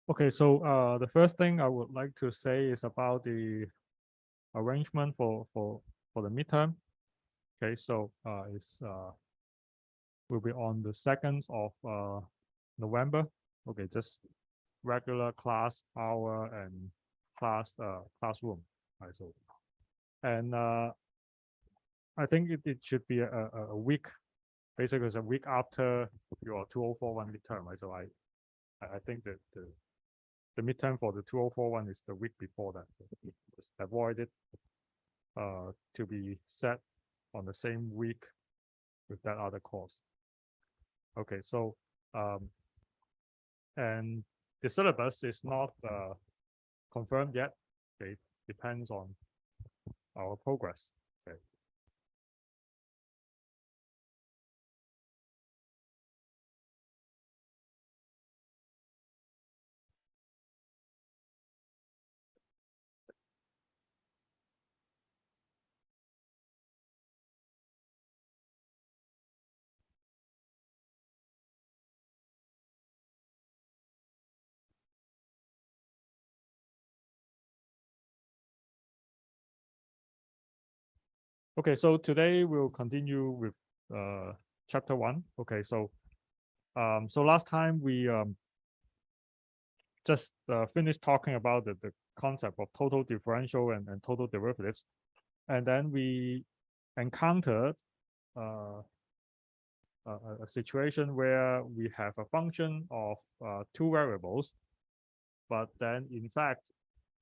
Okay, so the first thing I would like to say is about the arrangement for the midterm. Okay, so it's will be on the 2nd of November. Okay, just regular class hour and classroom. Right, so and I think it should be a week, basically it's a week after your 2041 midterm. Right, so I think that the midterm for the 2041 is the week before that. So just avoid it to be set on the same week with that other course. Okay, so and the syllabus is not confirmed yet. Okay, it depends on our progress. Okay. Okay, so today we'll continue with chapter 1. Okay, so so last time we just finished talking about the concept of total differential and total derivatives, and then we encountered a situation where we have a function of two variables, but then in fact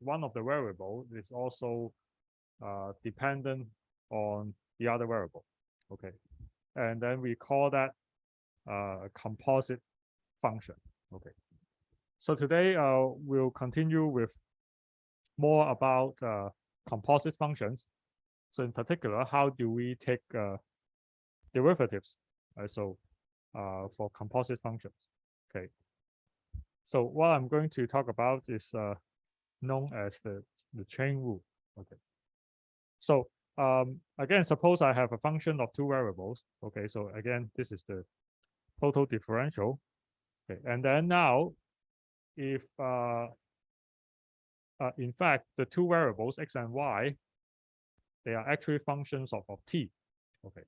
one of the variable is also dependent on the other variable. Okay, and then we call that a composite function. Okay, so today we'll continue with more about composite functions. So in particular, how do we take derivatives? So for composite functions. Okay, so what I'm going to talk about is known as the chain rule. Okay, so again, suppose I have a function of two variables. Okay, so again, this is the total differential. Okay, and then now, if in fact the two variables x and y, they are actually functions of t. Okay,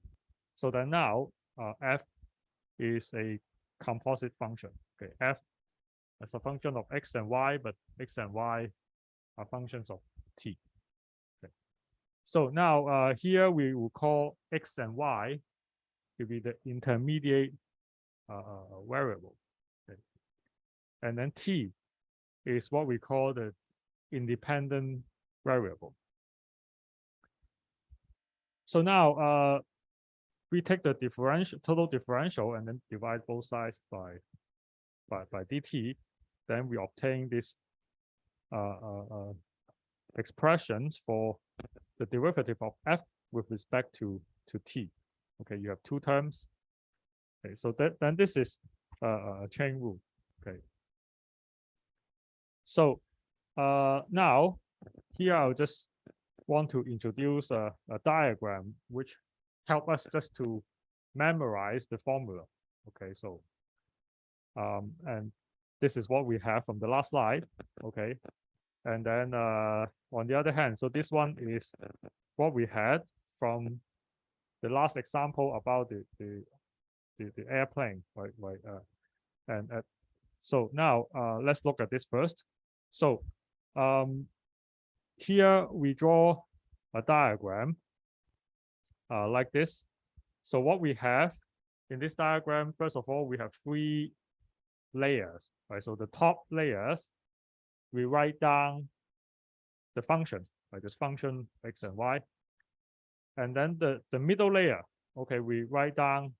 so then now f is a composite function. Okay, f as a function of x and y, but x and y are functions of t. Okay, so now here we will call x and y to be the intermediate variable. Okay, and then t is what we call the independent variable. So now we take the total differential and then divide both sides by dt, then we obtain this expressions for the derivative of f with respect to t. Okay, you have two terms. Okay, so then this is a chain rule. Okay, so now here I'll just want to introduce a diagram which help us just to memorize the formula. Okay, so and this is what we have from the last slide. Okay, and then on the other hand, so this one is what we had from the last example about the airplane, right? And so now let's look at this first. So here we draw a diagram like this. So what we have in this diagram, first of all, we have three layers, right? So the top layers, we write down the functions, like this function x and y. And then the middle layer, okay, we write down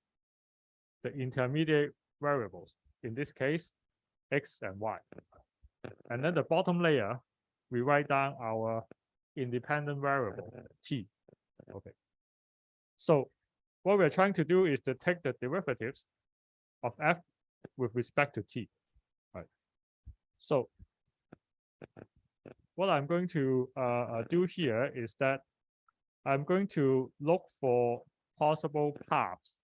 the intermediate variables, in this case, x and y. And then the bottom layer, we write down our independent variable, t. Okay. So what we're trying to do is to take the derivatives of f with respect to t. Right. So what I'm going to do here is that I'm going to look for possible paths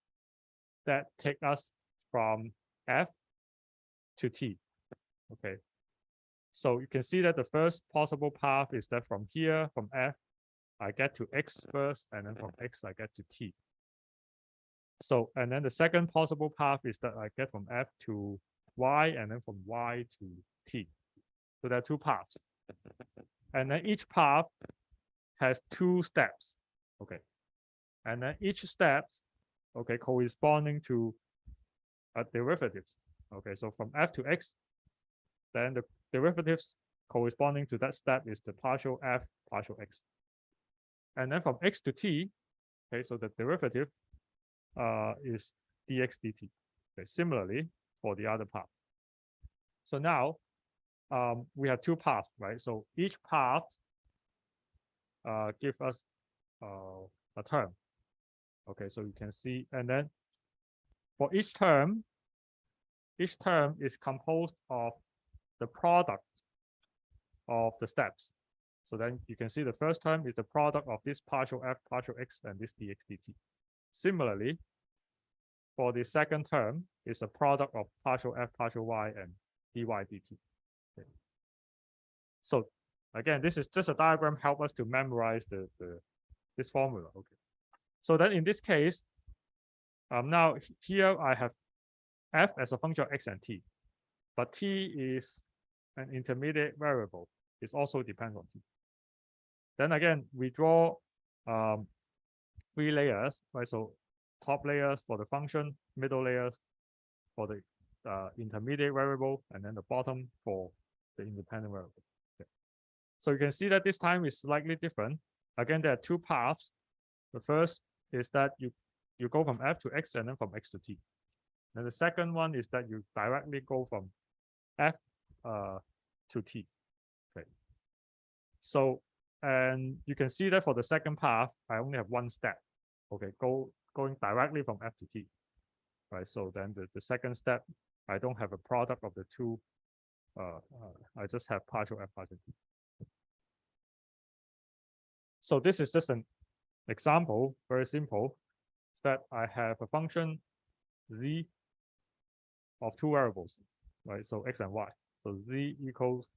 that take us from f to t. Okay. So you can see that the first possible path is that from here, from F, I get to X first, and then from X, I get to T. So, and then the second possible path is that I get from F to Y, and then from Y to T. So there are two paths. And then each path has two steps. Okay. And then each step, okay, corresponding to derivatives. Okay, so from F to X, then the derivatives corresponding to that step is the partial F, partial X. And then from X to T, okay, so the derivative is dx dt. Okay, similarly for the other path. So now we have two paths, right? So each path give us a term. Okay, so you can see, and then for each term is composed of the product of the steps. So then you can see the first term is the product of this partial F, partial X, and this dx dt. Similarly, for the second term is a product of partial F, partial Y, and dy dt. Okay. So again, this is just a diagram help us to memorize this formula. Okay. So then in this case, now here I have F as a function of X and T, but T is an intermediate variable. It also depends on T. Then again, we draw three layers, right? So top layers for the function, middle layers for the intermediate variable, and then the bottom for the independent variable. Okay. So you can see that this time is slightly different. Again, there are two paths. The first is that you go from F to X and then from X to T. And the second one is that you directly go from F to T. Okay. So, and you can see that for the second path, I only have one step. Okay, going directly from F to T. Right. So then the second step, I don't have a product of the two. I just have partial F, partial T. So this is just an example, very simple, that I have a function z of two variables, right? So X and Y. So z equals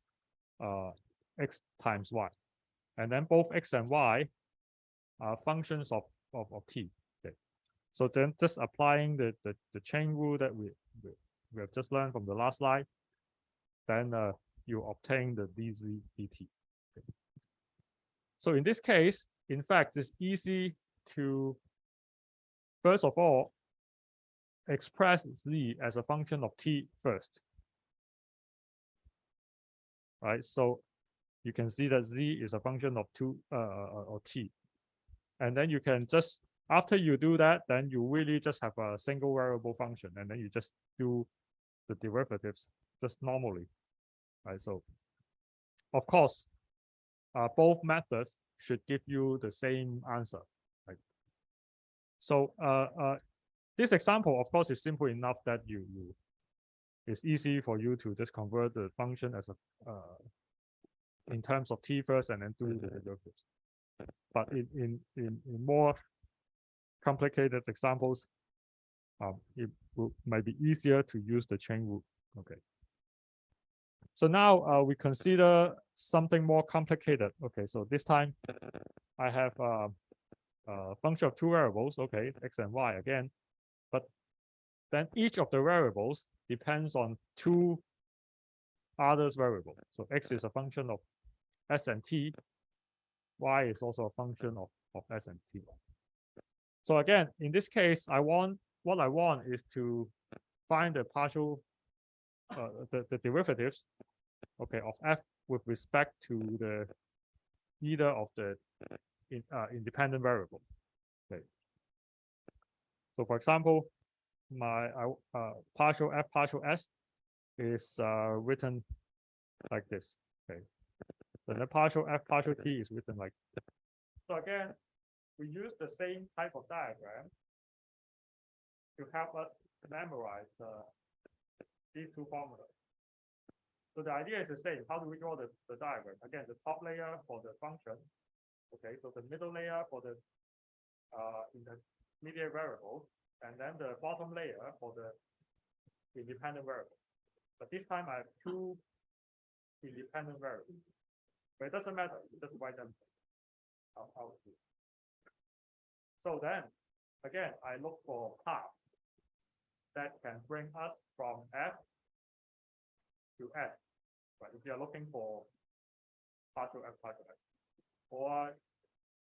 X times Y. And then both X and Y are functions of T. Okay. So then just applying the chain rule that we have just learned from the last slide, then you obtain the dz dt. Okay. So in this case, in fact, it's easy to, first of all, express z as a function of t first. Right, so you can see that z is a function of two or t. And then you can just, after you do that, then you really just have a single variable function, and then you just do the derivatives just normally. Right, so of course, both methods should give you the same answer. Right? So this example, of course, is simple enough that it's easy for you to just convert the function as a in terms of t first and then do the derivatives. But in more complicated examples, it might be easier to use the chain rule. Okay. So now we consider something more complicated. Okay, so this time I have a function of two variables. Okay, X and Y again, but then each of the variables depends on two others variables. So X is a function of S and T. Y is also a function of S and T. So again, in this case, what I want is to find the partial the derivatives, okay, of f with respect to the either of the independent variable. Okay. So for example, my partial f partial s is written like this. Okay. Then the partial f partial t is written like this. So again, we use the same type of diagram to help us memorize these two formulas. So the idea is the same. How do we draw the diagram? Again, the top layer for the function. Okay, so the middle layer for the intermediate variable, and then the bottom layer for the independent variable. But this time I have two independent variables. But it doesn't matter, you just write them out. So then, again, I look for path that can bring us from F to S. Right? If you're looking for partial F, or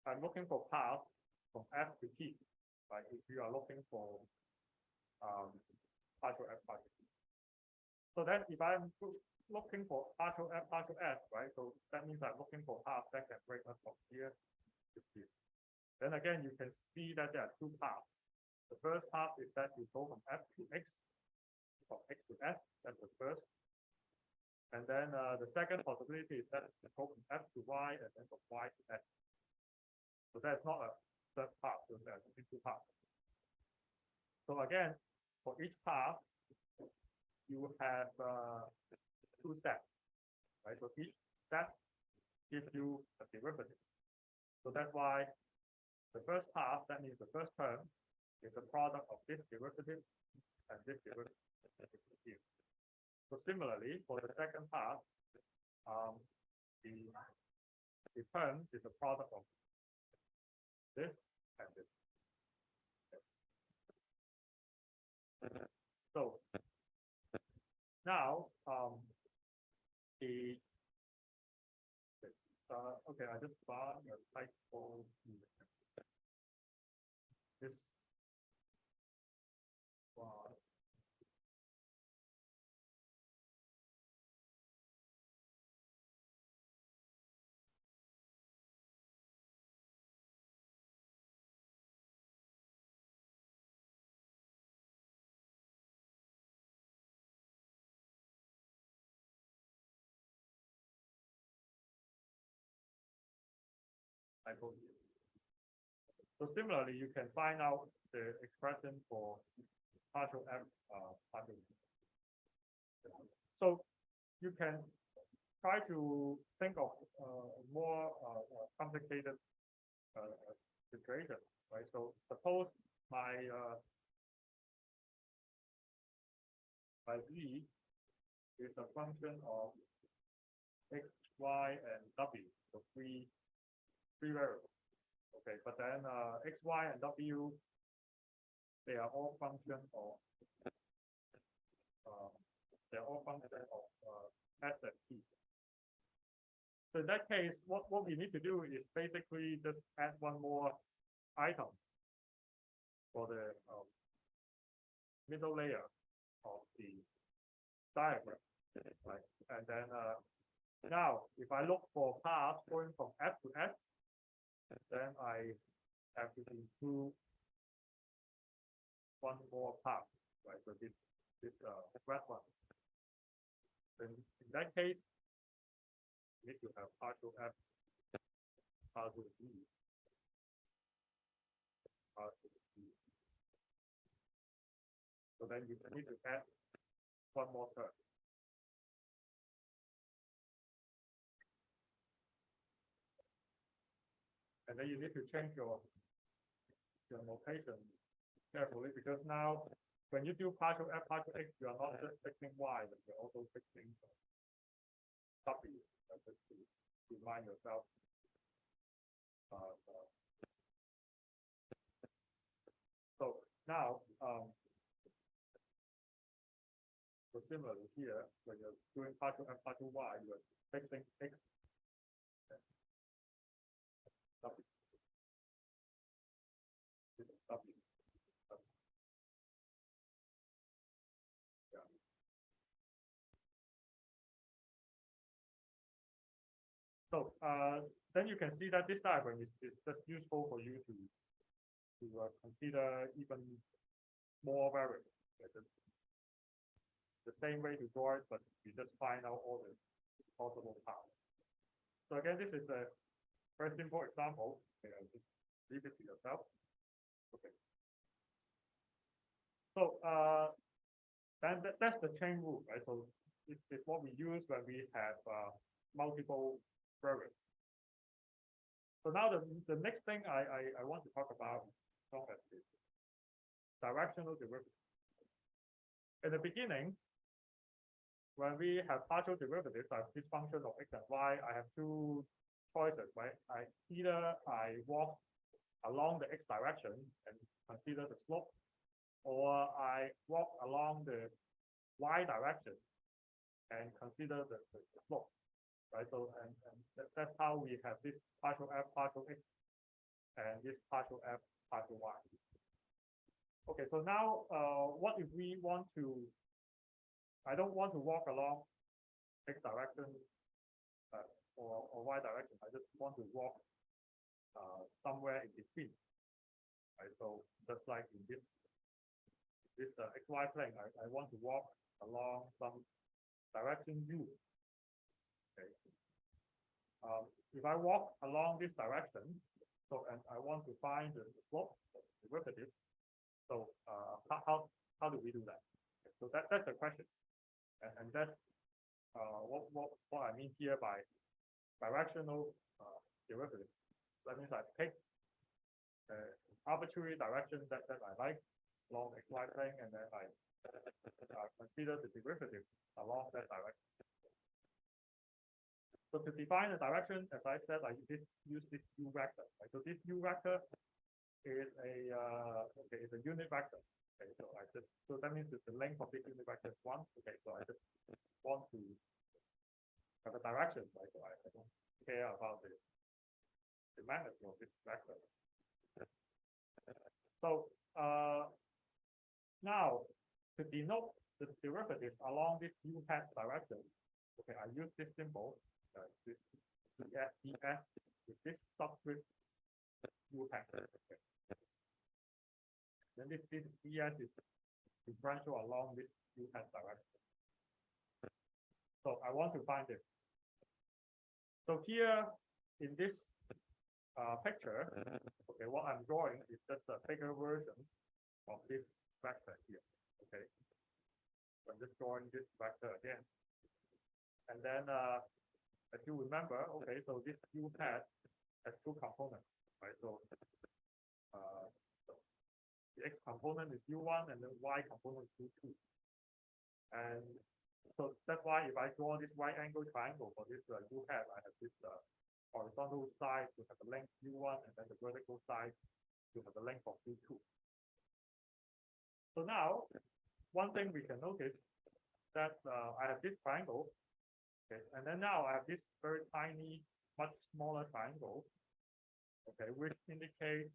I'm looking for path from F to T. Right? If you are looking for partial F, So then if I'm looking for partial F, right? So that means I'm looking for paths that can bring us from here to here. Then again, you can see that there are two paths. The first path is that you go from F to X, from X to S, that's the first. And then the second possibility is that you go from F to Y and then from Y to S. So that's not a third path, so there's only two paths. So again, for each path, you have two steps, right? So each step gives you a derivative. So that's why the first path, that means the first term, is a product of this derivative and this derivative here. So similarly, for the second path, the terms is a product of this and this. So now okay, I just found a typo. This was typo here. So similarly, you can find out the expression for partial F, partial. So you can try to think of more complicated situation, right? So suppose my Z is a function of X, Y, and W, so three variables. Okay, but then X, Y, and W, they are all functions of S and T. So in that case, what we need to do is basically just add one more item for the middle layer of the diagram, right? And then now, if I look for paths going from F to S, then I have to include one more path, right? So this red one. Then in that case, you need to have partial F, partial D, partial D. So then you need to add one more term. And then you need to change your notation carefully, because now when you do partial F, partial X, you are not just fixing Y, but you're also fixing W. Just to remind yourself. So now, so similarly here, when you're doing partial F, partial Y, you're fixing X. W. This is W. Yeah. So then you can see that this diagram is just useful for you to consider even more variables. The same way to draw it, but you just find out all the possible paths. So again, this is a very simple example. Just leave it to yourself. Okay. So then that's the chain rule, right? So it's what we use when we have multiple variables. So now the next thing I want to talk about is directional derivative. In the beginning, when we have partial derivatives, I have this function of x and y, I have two choices, right? Either I walk along the x direction and consider the slope, or I walk along the y direction and consider the slope, right? So that's how we have this partial f partial x and this partial f partial y. Okay, so now what if we want to, I don't want to walk along x direction or y direction, I just want to walk somewhere in between, right? So just like in this xy plane, I want to walk along some direction u. Okay. If I walk along this direction, so and I want to find the slope, the derivative. So how do we do that? So that's the question, and that's what I mean here by directional derivative. That means I pick arbitrary direction that I like along the xy plane, and then I consider the derivative along that direction. So to define the direction, as I said, I use this u vector. Right? So this u vector is is a unit vector. Okay, so that means that the length of this unit vector is 1. Okay, so I just want to have a direction, right? So I don't care about the magnitude of this vector. So now to denote the derivative along this u hat direction, okay, I use this symbol, this ds with this subscript u hat. Okay. Then this ds is differential along this u hat direction. So I want to find this. So here in this picture, okay, what I'm drawing is just a bigger version of this vector here. Okay, so I'm just drawing this vector again, and then as you remember, okay, so this u hat has two components, right? So the x component is u1 and the y component is u2, and so that's why if I draw this right angle triangle for this u hat, I have this horizontal side to have the length u1 and then the vertical side to have the length of u2. So now, one thing we can notice that I have this triangle, okay, and then now I have this very tiny, much smaller triangle, okay, which indicates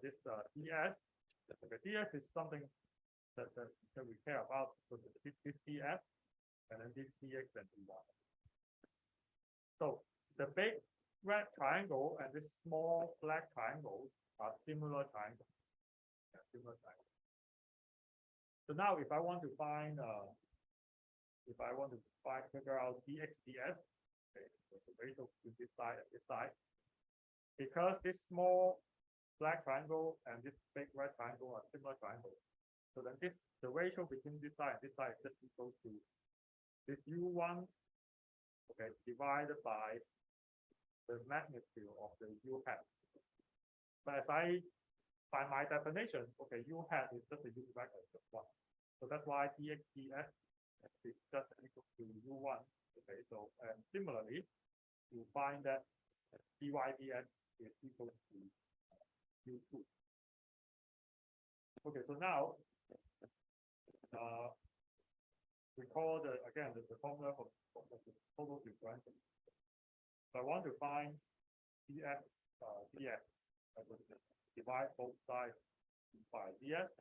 this ds. Okay, ds is something that we care about. So this ds, and then this dx and dy. So the big red triangle and this small black triangle are similar triangles. Yeah, similar triangles. So now if I want to find figure out dx ds, okay, so the ratio between this side and this side, because this small black triangle and this big red triangle are similar triangles. So then the ratio between this side and this side is just equal to this u1, okay, divided by the magnitude of the u hat. But as by my definition, okay, u hat is just a unit vector, just 1. So that's why dx ds is just equal to u1. Okay, so and similarly, you find that dy ds is equal to u2. Okay, so now recall again the formula for the total differential. So I want to find ds ds. I would divide both sides by ds.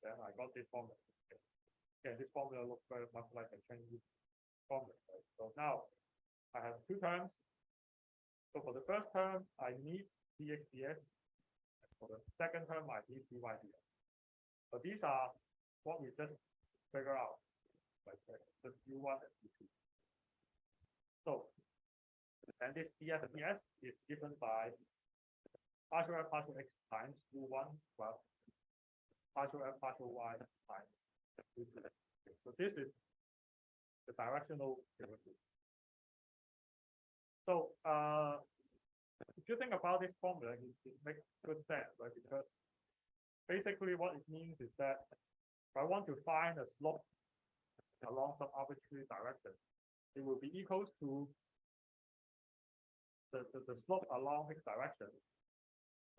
Then I got this formula. Okay, this formula looks very much like a Chinese formula. Right? So now I have two terms. So for the first term, I need dx ds. For the second term, I need dy ds. So these are what we just figure out, like just u1 and u2. So and this ds ds is given by partial f partial x times u1 plus partial f partial y times u2. Okay, so this is the directional derivative. So if you think about this formula, it makes good sense, right? Because basically what it means is that if I want to find a slope, along some arbitrary direction, it will be equals to the slope along x direction,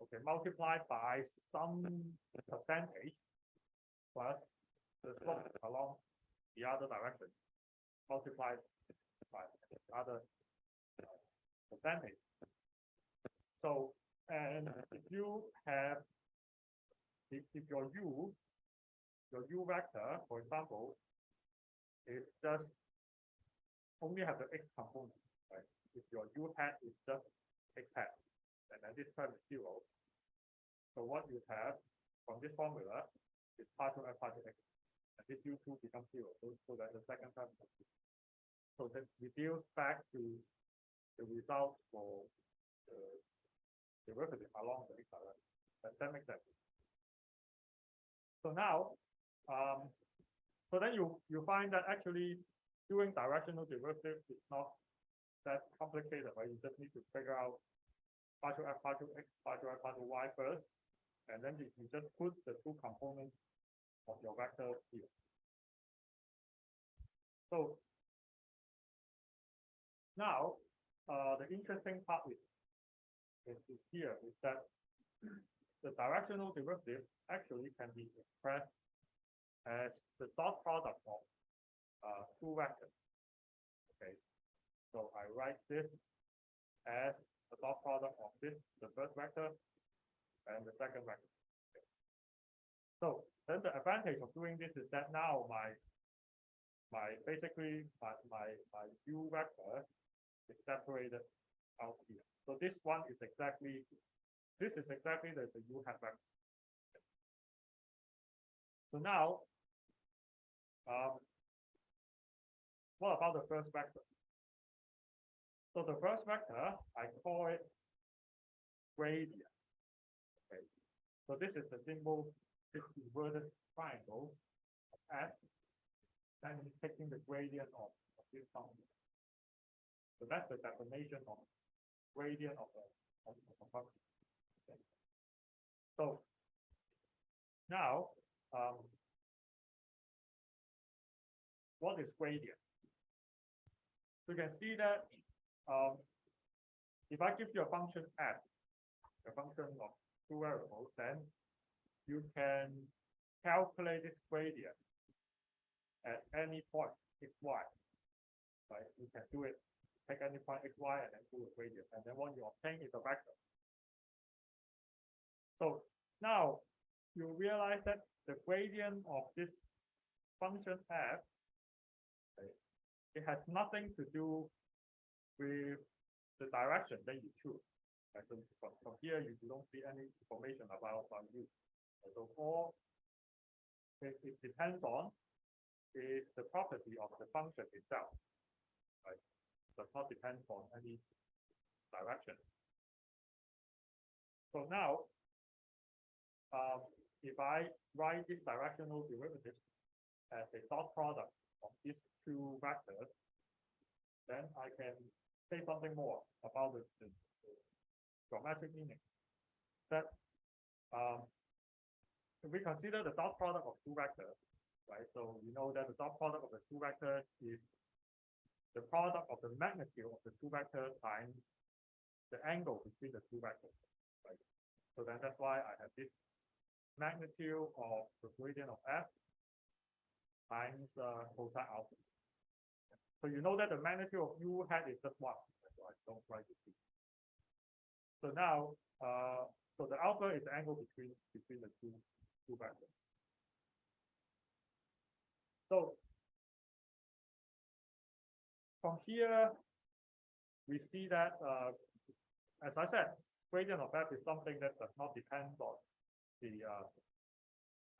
okay, multiplied by some percentage plus the slope along the other direction multiplied by the other percentage. So, and if you have, if your u vector, for example, is just only have the x component, right? If your u hat is just x hat, and then this term is 0. So what you have from this formula is partial f partial x, and this u2 becomes 0. So that the second term is 0. So that reduces back to the result for the derivative along the x direction. That makes sense. So now, so then you find that actually doing directional derivative is not that complicated, right? You just need to figure out partial f partial x, partial f partial y first, and then you just put the two components of your vector here. So now, the interesting part is here is that the directional derivative actually can be expressed as the dot product of two vectors. Okay, so I write this as the dot product of this, the first vector, and the second vector. Okay. So then the advantage of doing this is that now basically my u vector is separated out here. So this one is exactly the u hat vector. So now, what about the first vector? So the first vector, I call it gradient. Okay. So this is the symbol, this inverted triangle of f, and taking the gradient of this function. So that's the definition of gradient of a function. Okay. So now, what is gradient? So you can see that if I give you a function f, a function of two variables, then you can calculate this gradient at any point xy. Right? You can do it, take any point xy and then do a gradient, and then what you obtain is a vector. So now you realize that the gradient of this function f, okay, it has nothing to do with the direction that you choose. Right? So from here you don't see any information about u. So all it depends on is the property of the function itself. Right? Does not depend on any direction. So now, if I write this directional derivative as a dot product of these two vectors, then I can say something more about the geometric meaning. That if we consider the dot product of two vectors, right? So we know that the dot product of the two vectors is the product of the magnitude of the two vectors times the angle between the two vectors, right? So then that's why I have this magnitude of the gradient of f times cosine alpha. So you know that the magnitude of u hat is just 1. That's why I don't write it. So now, so the alpha is the angle between the two vectors. So from here, we see that, as I said, gradient of f is something that does not depend on the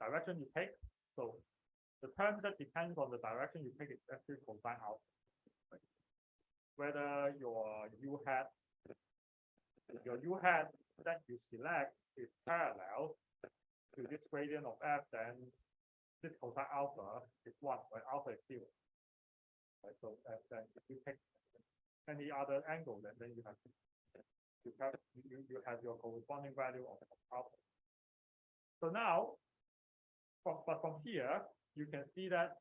direction you take. So the term that depends on the direction you take is actually cosine alpha. Right? Whether your u hat that you select is parallel to this gradient of f, then this cosine alpha is 1, right? Alpha is 0. Right? So then if you take any other angle, then you have your corresponding value of alpha. So now, from here, you can see that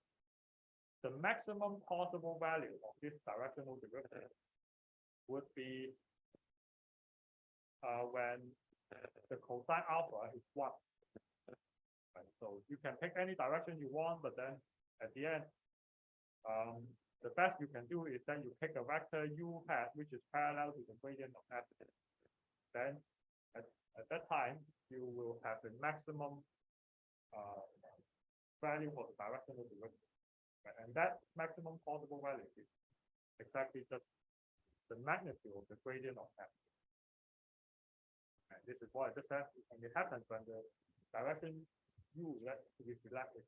the maximum possible value of this directional derivative would be when the cosine alpha is 1. Right? So you can pick any direction you want, but then at the end, the best you can do is that you pick a vector u hat which is parallel to the gradient of f. Then at that time, you will have the maximum value for the directional derivative. Right? And that maximum possible value is exactly just the magnitude of the gradient of f. And this is what I just said, and it happens when the direction u that we select it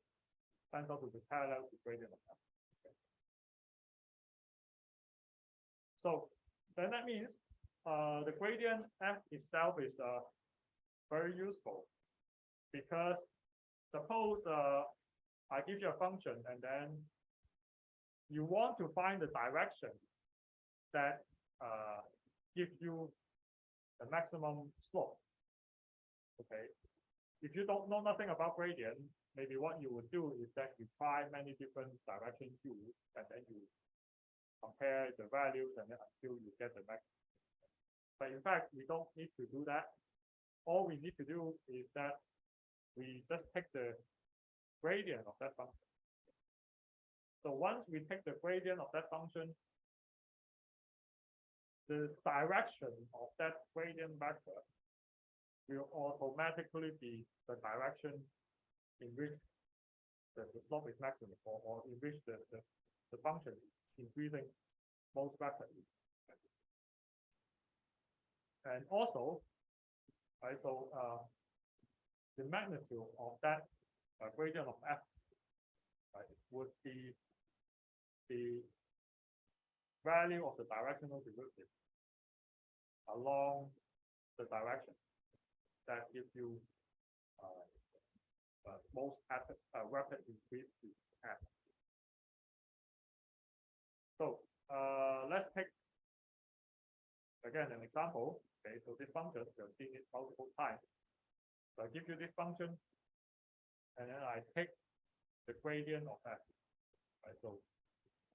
turns out to be parallel to gradient of f. Okay. So then that means the gradient f itself is very useful, because suppose I give you a function and then you want to find the direction that gives you the maximum slope. Okay, if you don't know nothing about gradient, maybe what you would do is that you try many different directions u, and then you compare the values and then until you get the maximum. But in fact, we don't need to do that. All we need to do is that we just take the gradient of that function. So once we take the gradient of that function, the direction of that gradient vector will automatically be the direction in which the slope is maximum, or in which the function is increasing most rapidly. And also, right, so the magnitude of that gradient of f, right, would be the value of the directional derivative along the direction that gives you most rapid increase to f. So let's take again an example. Okay, so this function, you've seen it multiple times. So I give you this function, and then I take the gradient of f. Right, so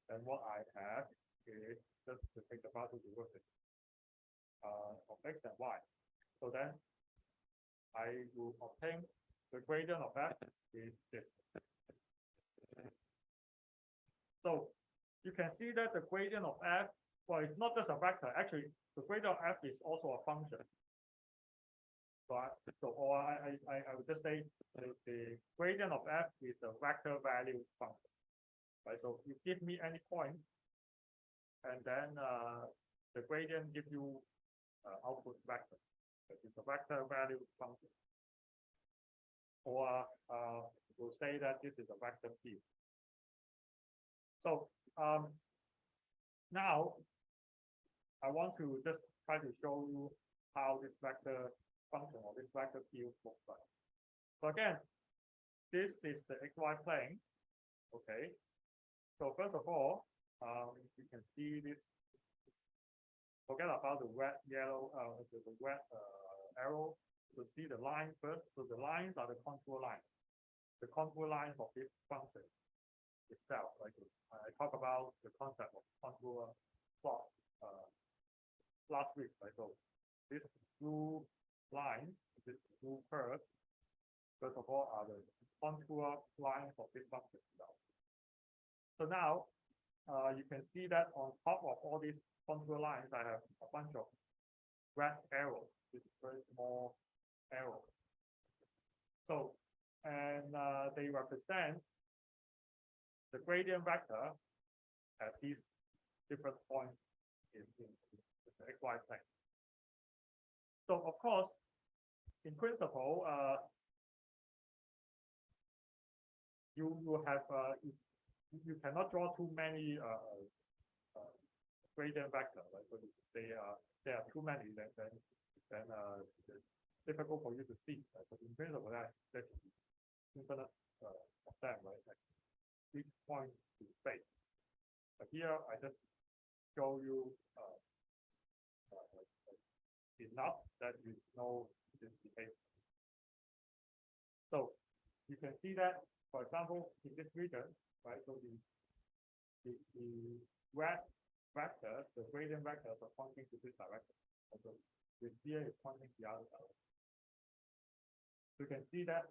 then what I have is just to take the partial derivative of x and y. So then I will obtain the gradient of f is this. So you can see that the gradient of f, well, it's not just a vector. Actually, the gradient of f is also a function. Or I would just say the gradient of f is a vector value function. Right. So you give me any point, and then the gradient gives you output vector. It's a vector value function. Or we'll say that this is a vector field. So now I want to just try to show you how this vector function or this vector field looks like. So again, this is the xy plane. Okay. So first of all, you can see this. Forget about the red yellow, the red arrow. To see the line first. So the lines are the contour lines. The contour lines of this function itself. Like I talked about the concept of contour plot last week. Right? So this blue line, this blue curve, first of all, are the contour lines of this function itself. So now you can see that on top of all these contour lines, I have a bunch of red arrows. This is very small arrows. So, and they represent the gradient vector at these different points in the xy plane. So of course, in principle, you have you cannot draw too many gradient vector, right? So there are too many, then it's difficult for you to see. Right? So in principle, that should be infinite of them, right? Like each point to space. But here I just show you enough that you know this behavior. So you can see that, for example, in this region, right? So the red vector, the gradient vectors are pointing to this direction. So this here is pointing the other direction. You can see that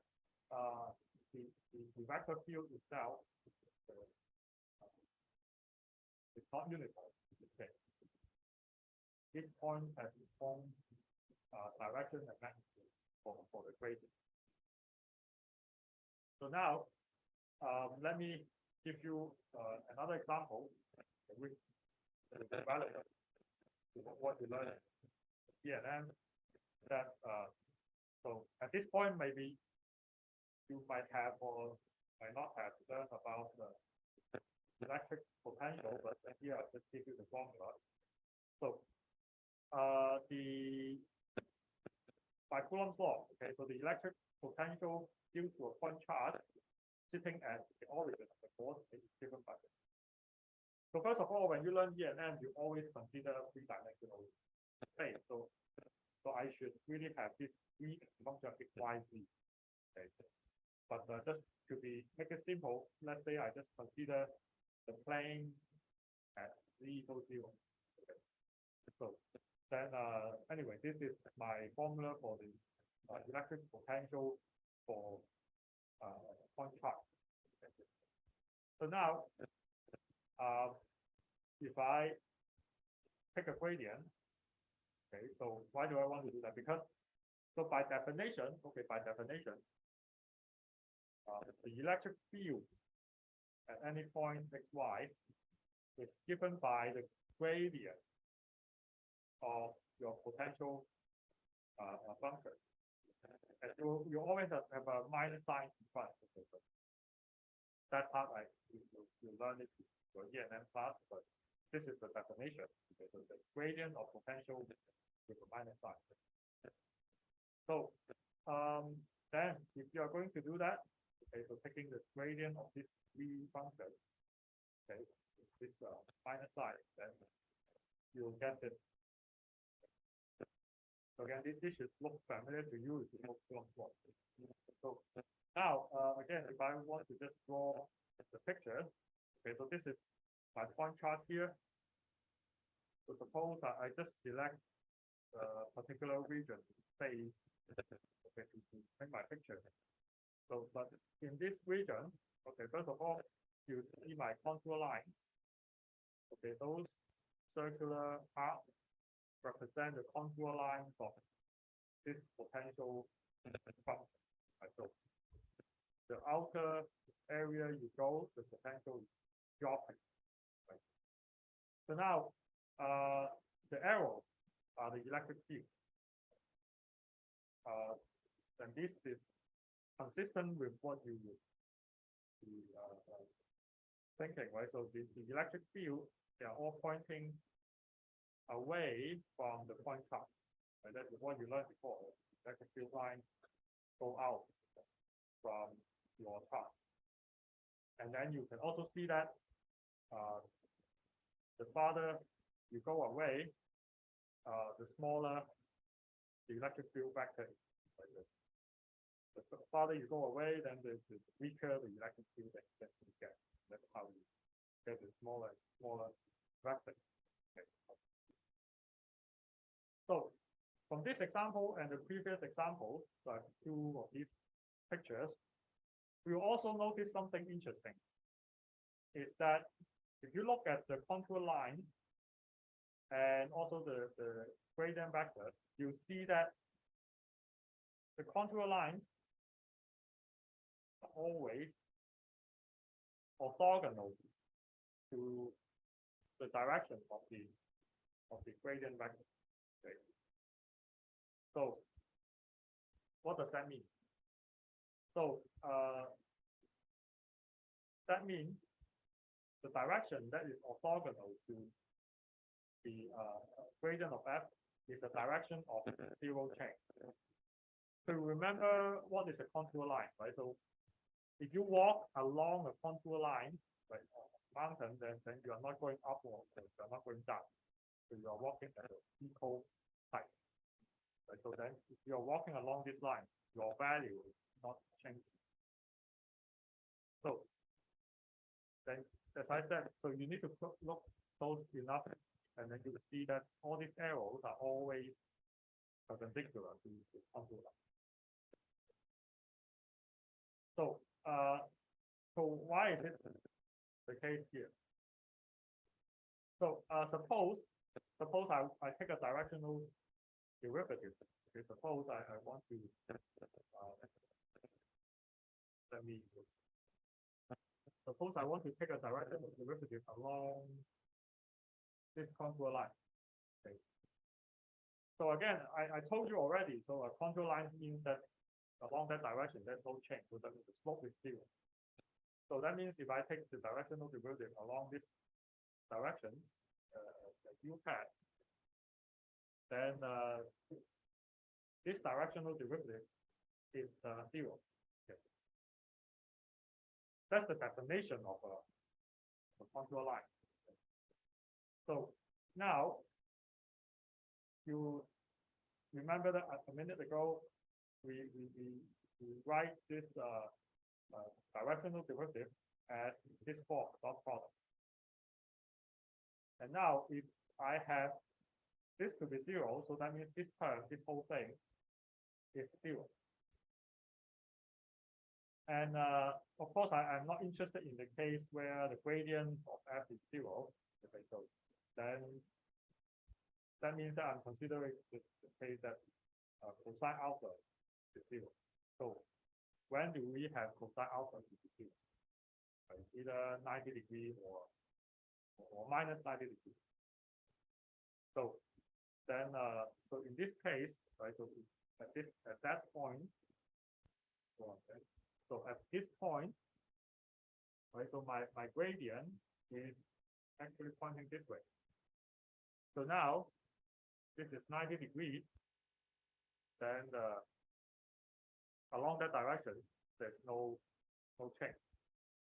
the vector field itself is not uniform. Okay. Each point has its own direction and magnitude for the gradient. So now, let me give you another example which is relevant to what you learned here. And that so at this point, maybe you might have or might not have learned about the electric potential, but here I'll just give you the formula. So by Coulomb's law, okay, so the electric potential due to a point charge sitting at the origin of the force is given by this. So first of all, when you learn ENM, you always consider three-dimensional space. So I should really have this three function x, y, z. Okay. But just to make it simple, let's say I just consider the plane at z equals 0. Okay. So then anyway, this is my formula for the electric potential for point charge. Okay. So now, if I take a gradient, okay, so why do I want to do that? Because so by definition, the electric field at any point x, y is given by the gradient of your potential function. And you always have a minus sign in front. Okay, so that part you learn it for ENM class, but this is the definition. Okay, so the gradient of potential with a minus sign. So then if you are going to do that, okay, so taking the gradient of this three function, okay, this minus sign, then you'll get this. So again, this should look familiar to you if you know Coulomb's law. So now again, if I want to just draw the picture, okay, so this is my point charge here. So suppose I just select a particular region, space, okay, to make my picture. So, but in this region, okay, first of all, you see my contour line. Okay, those circular arcs represent the contour lines of this potential function. Right? So the outer area you go, the potential is dropping. Right? So now the arrows are the electric field. And this is consistent with what you would be thinking, right? So the electric field, they are all pointing away from the point charge. Right? That is what you learned before. Electric field lines go out from your charge. And then you can also see that the farther you go away, the smaller the electric field vector is. Right? The farther you go away, then the weaker the electric field that you get. That's how you get the smaller vector. Okay. So from this example and the previous example, like two of these pictures, we will also notice something interesting. Is that if you look at the contour line and also the gradient vector, you see that the contour lines are always orthogonal to the direction of the gradient vector. Okay. So what does that mean? So that means the direction that is orthogonal to the gradient of f is the direction of zero change. So remember what is a contour line, right? So if you walk along a contour line, right, mountain, then you are not going upward, you are not going down. So you are walking at an equal height. Right? So then if you are walking along this line, your value is not changing. So then as I said, so you need to look close enough, and then you will see that all these arrows are always perpendicular to the contour line. So why is it the case here? So suppose I take a directional derivative. Okay, suppose I want to suppose I want to take a directional derivative along this contour line. Okay. So again, I told you already. So a contour line means that along that direction there's no change. So that means the slope is zero. So that means if I take the directional derivative along this direction, that you had, then this directional derivative is zero. Okay. That's the definition of a contour line. So now you remember that a minute ago we write this directional derivative as this form dot product. And now if I have this to be zero, so that means this term, this whole thing is zero. And of course, I'm not interested in the case where the gradient of f is zero. Okay, so then that means that I'm considering the case that cosine alpha is zero. So when do we have cosine alpha to be zero? Either 90 degrees or minus 90 degrees. So then, so in this case, right? So at that point, so at this point, right? So my gradient is actually pointing this way. So now this is 90 degrees. Then along that direction, there's no change.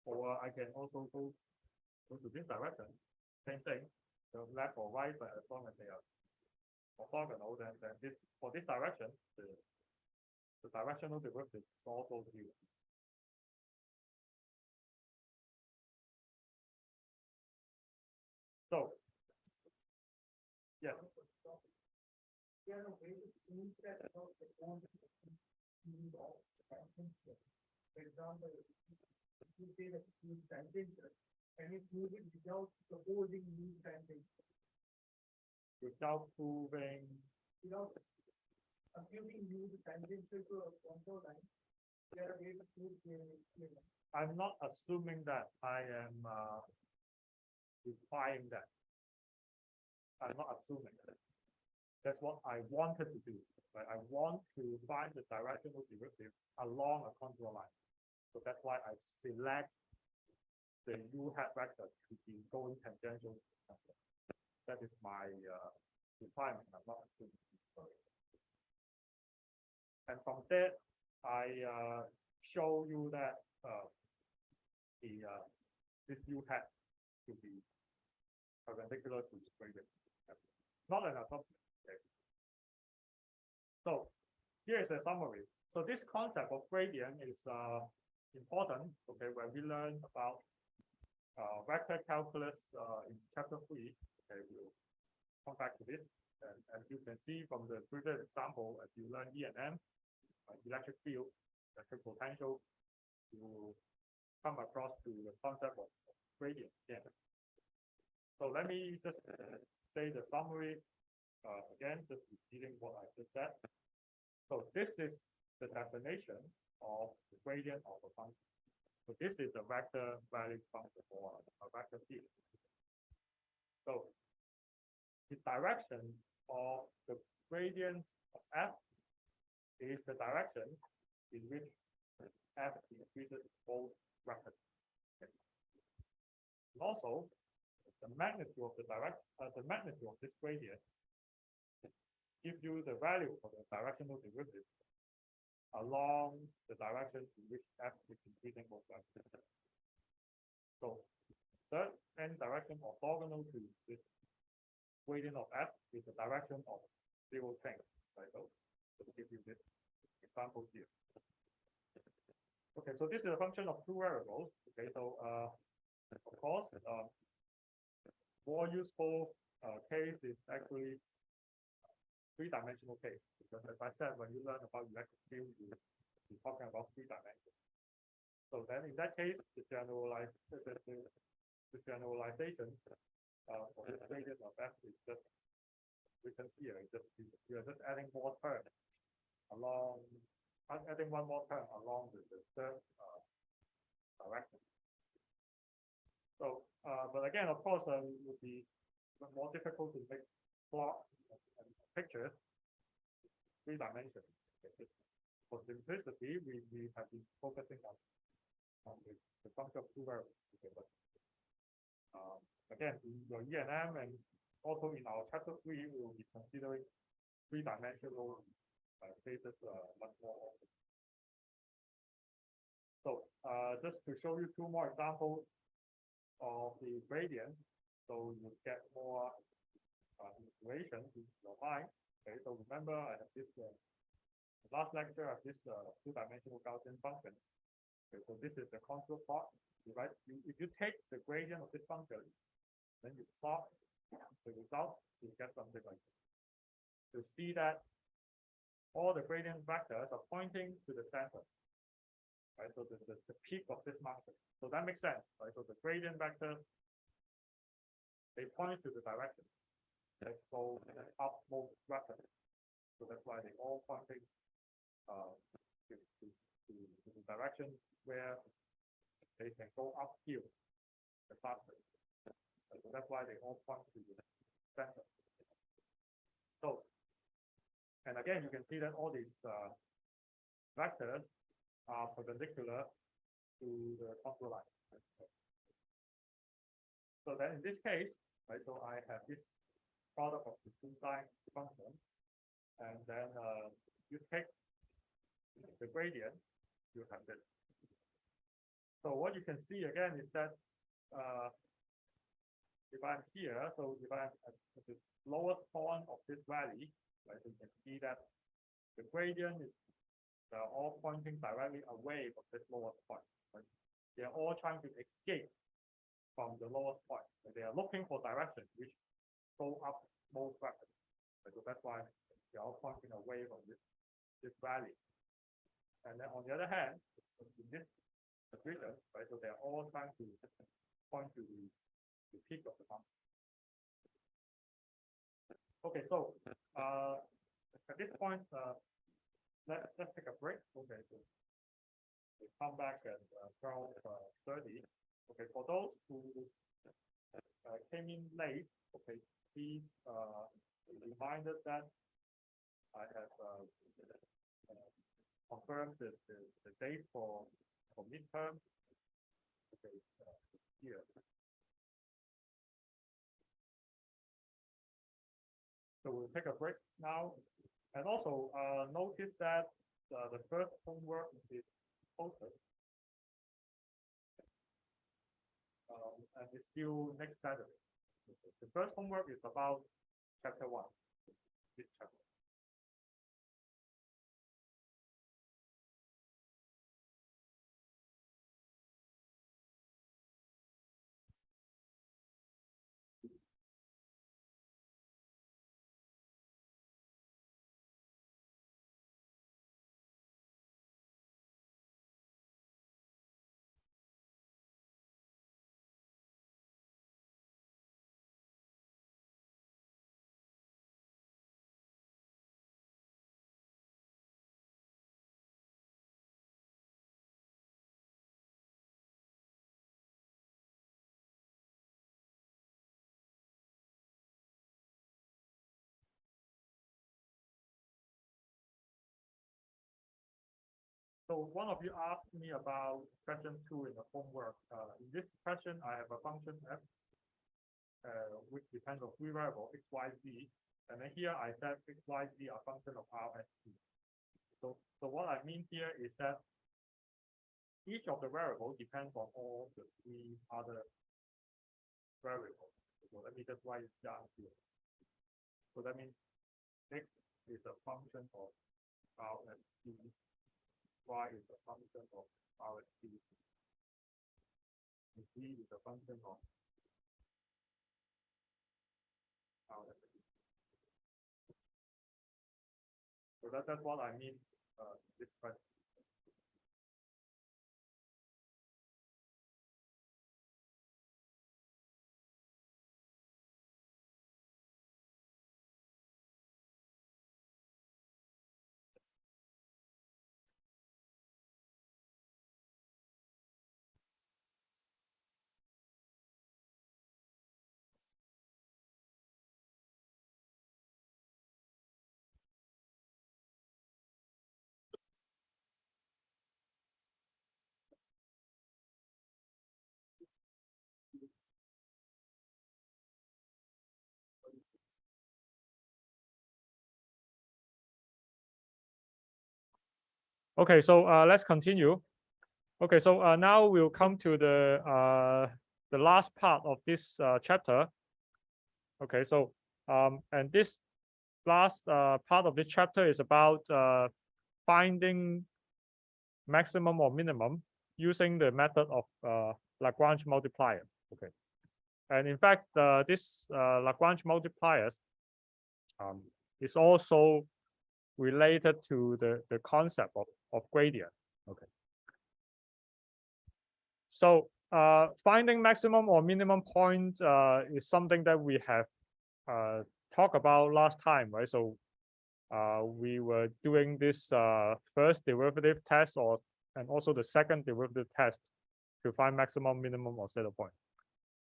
Or I can also go to this direction, same thing, the left or right, but as long as they are orthogonal, then this for this direction, the directional derivative is also zero. So yeah. For example, you say that you tangential, and you prove it without supposing new tangential. Without assuming new tangential to a contour line, there are ways to prove I'm not assuming that. I am implying that. I'm not assuming that. That's what I wanted to do. Right? I want to find the directional derivative along a contour line. So that's why I select the U hat vector to be going tangential. That is my requirement. I'm not assuming. And from that, I show you that this U hat to be perpendicular to the gradient. Not an assumption. Okay. So here is a summary. So this concept of gradient is important. Okay, when we learn about vector calculus in chapter 3. Okay, we'll come back to this. And as you can see from the previous example, as you learn E and M, electric field, electric potential, you come across to the concept of gradient again. So let me just say the summary again, just repeating what I just said. So this is the definition of the gradient of a function. So this is a vector value function or a vector field. So the direction of the gradient of f is the direction in which f increases both rapidly. Okay. And also, the magnitude of the magnitude of this gradient gives you the value for the directional derivative along the direction in which f is increasing both rapidly. So third n direction orthogonal to this gradient of f is the direction of zero change. Right? So to give you this example here. Okay, so this is a function of two variables. Okay, so Of course, more useful case is actually three-dimensional case, because as I said, when you learn about electric field, you're talking about three dimensions. So then in that case, the generalization for the gradient of f is just written here. We are just adding more terms along, adding one more term along the third direction. So, but again, of course, it would be more difficult to make plots and pictures three dimensions. For simplicity, we have been focusing on the function of two variables. Okay, but again, in your E&M and also in our chapter 3, we will be considering three-dimensional cases much more often. So just to show you two more examples of the gradient, so you get more inspiration in your mind. Okay, so remember I have this last lecture of this two-dimensional Gaussian function. Okay, so this is the contour plot, right? If you take the gradient of this function, then you plot the result, you get something like this. You see that all the gradient vectors are pointing to the center, right? So the peak of this mountain. So that makes sense, right? So the gradient vectors, they point to the direction. They go upmost rapidly. So that's why they all pointing to the direction where they can go uphill the fastest. So that's why they all point to the center. So, and again, you can see that all these vectors are perpendicular to the contour line. So then in this case, right, so I have this product of the two sine function, and then you take the gradient, you have this. So what you can see again is that if I'm here, so if I'm at the lowest point of this valley, right, so you can see that the gradient is all pointing directly away from this lowest point. Right? They are all trying to escape from the lowest point. So they are looking for direction which go up most rapidly. Right? So that's why they are all pointing away from this valley. And then on the other hand, in this region, right, so they are all trying to point to the peak of the mountain. Okay, so at this point, let's take a break. Okay, so we come back at 12:30. Okay, for those who came in late, okay, please be reminded that I have confirmed the date for midterm. Okay, here. So we'll take a break now. And also notice that the first homework is posted. And it's due next Saturday. The first homework is about chapter 1, this chapter. So one of you asked me about question 2 in the homework. In this question, I have a function f, which depends on three variables, x, y, z. And then here I said x, y, z are function of r, s, t. So what I mean here is that each of the variables depends on all the three other variables. So let me just write it down here. So that means x is a function of r, s, t. Y is a function of R, S, T. V is a function of so that's what I mean this question. Okay, so let's continue. Okay, so now we'll come to the last part of this chapter. Okay, so and this last part of this chapter is about finding maximum or minimum using the method of Lagrange multiplier. Okay, and in fact, this Lagrange multipliers is also related to the concept of gradient. Okay. So finding maximum or minimum point is something that we have talked about last time, right? So we were doing this first derivative test and also the second derivative test to find maximum, minimum, or saddle point.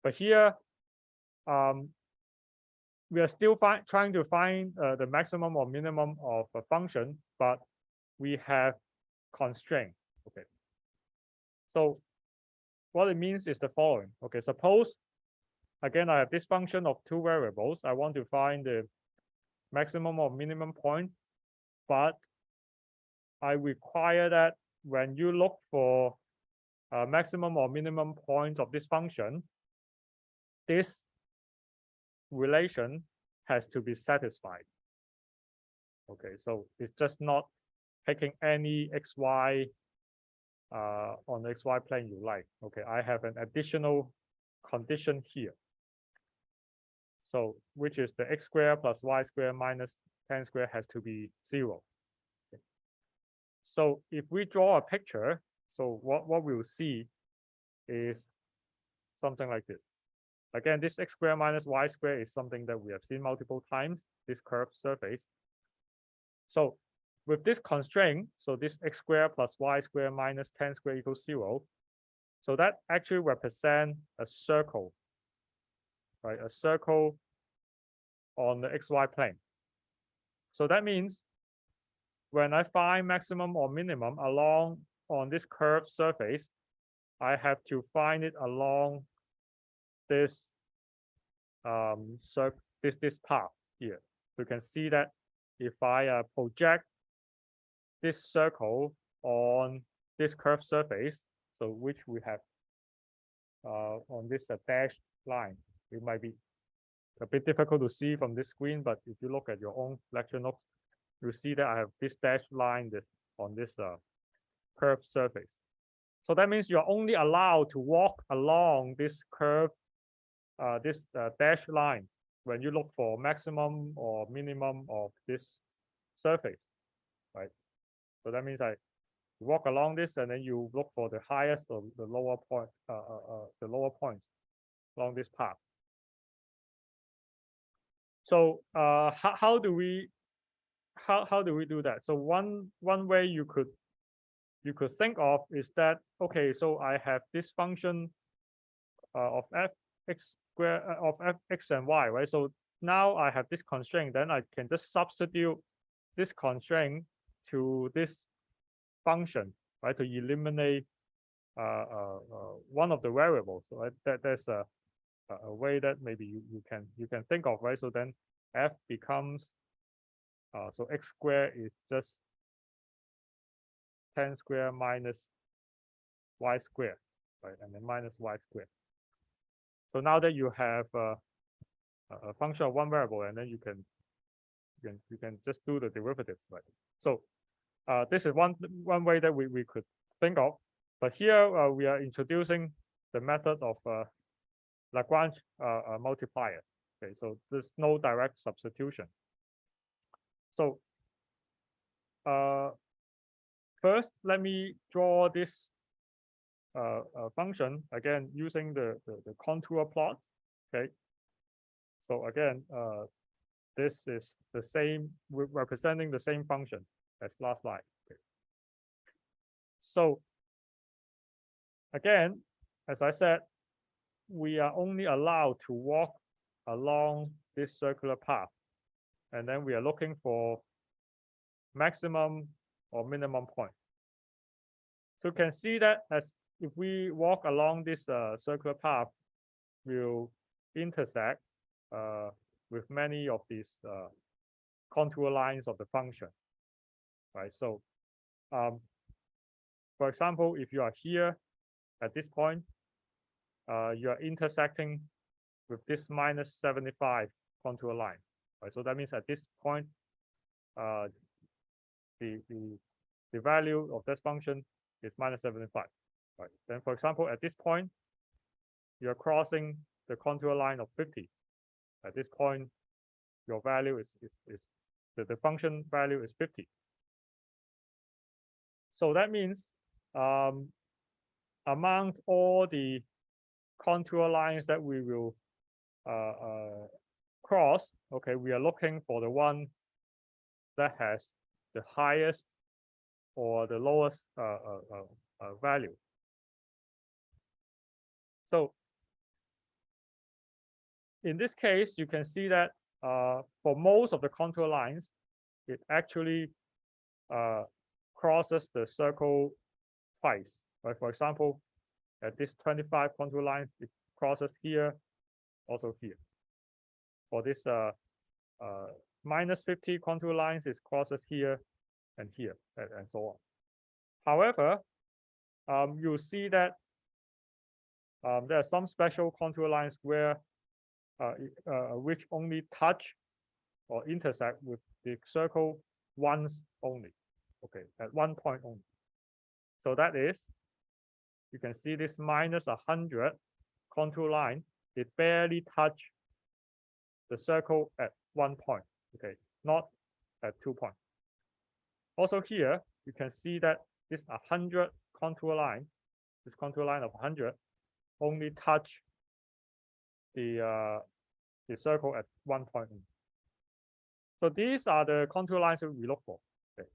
But here we are still trying to find the maximum or minimum of a function, but we have constraint. Okay. So what it means is the following. Okay, suppose again I have this function of two variables. I want to find the maximum or minimum point, but I require that when you look for maximum or minimum point of this function, this relation has to be satisfied. Okay, so it's just not taking any xy on the xy plane you like. Okay, I have an additional condition here. So which is the x squared plus y squared minus 10 squared has to be 0. Okay. So if we draw a picture, so what we'll see is something like this. Again, this x squared minus y squared is something that we have seen multiple times, this curved surface. So with this constraint, so this x squared plus y squared minus 10 squared equals 0. So that actually represents a circle, right? A circle on the xy plane. So that means when I find maximum or minimum along on this curved surface, I have to find it along this this path here. You can see that if I project this circle on this curved surface, so which we have on this dashed line, it might be a bit difficult to see from this screen, but if you look at your own lecture notes, you see that I have this dashed line on this curved surface. So that means you're only allowed to walk along this curve, this dashed line when you look for maximum or minimum of this surface, right? So that means I walk along this and then you look for the highest or the lower point, along this path. So how do we do that? So one way you could think of is that, okay, so I have this function of fx square of fx and y, right? So now I have this constraint, then I can just substitute this constraint to this function, right, to eliminate one of the variables. So there's a way that maybe you can think of, right? So then f becomes so x squared is just 10 squared minus y squared, right, and then minus y squared. So now that you have a function of one variable, and then you can just do the derivative, right? So this is one way that we could think of. But here we are introducing the method of Lagrange multiplier. Okay, so there's no direct substitution. So first, let me draw this function again using the contour plot. Okay, so again, this is the same, representing the same function as last slide. Okay. So again, as I said, we are only allowed to walk along this circular path, and then we are looking for maximum or minimum point. So you can see that as if we walk along this circular path, we'll intersect with many of these contour lines of the function, right? So for example, if you are here at this point, you are intersecting with this -75 contour line, right? So that means at this point, the value of this function is -75, right? Then, for example, at this point, you're crossing the contour line of 50. At this point, your value is the function value is 50. So that means among all the contour lines that we will cross, okay, we are looking for the one that has the highest or the lowest value. So in this case, you can see that for most of the contour lines, it actually crosses the circle twice. Right? For example, at this 25 contour line, it crosses here, also here. For this -50 contour lines, it crosses here and here, and so on. However, you see that there are some special contour lines where which only touch or intersect with the circle once only. Okay, at one point only. So that is, you can see this -100 contour line, it barely touch the circle at one point. Okay, not at 2 points. Also here, you can see that this 100 contour line, this contour line of 100, only touch the circle at one point. So these are the contour lines that we look for. Okay.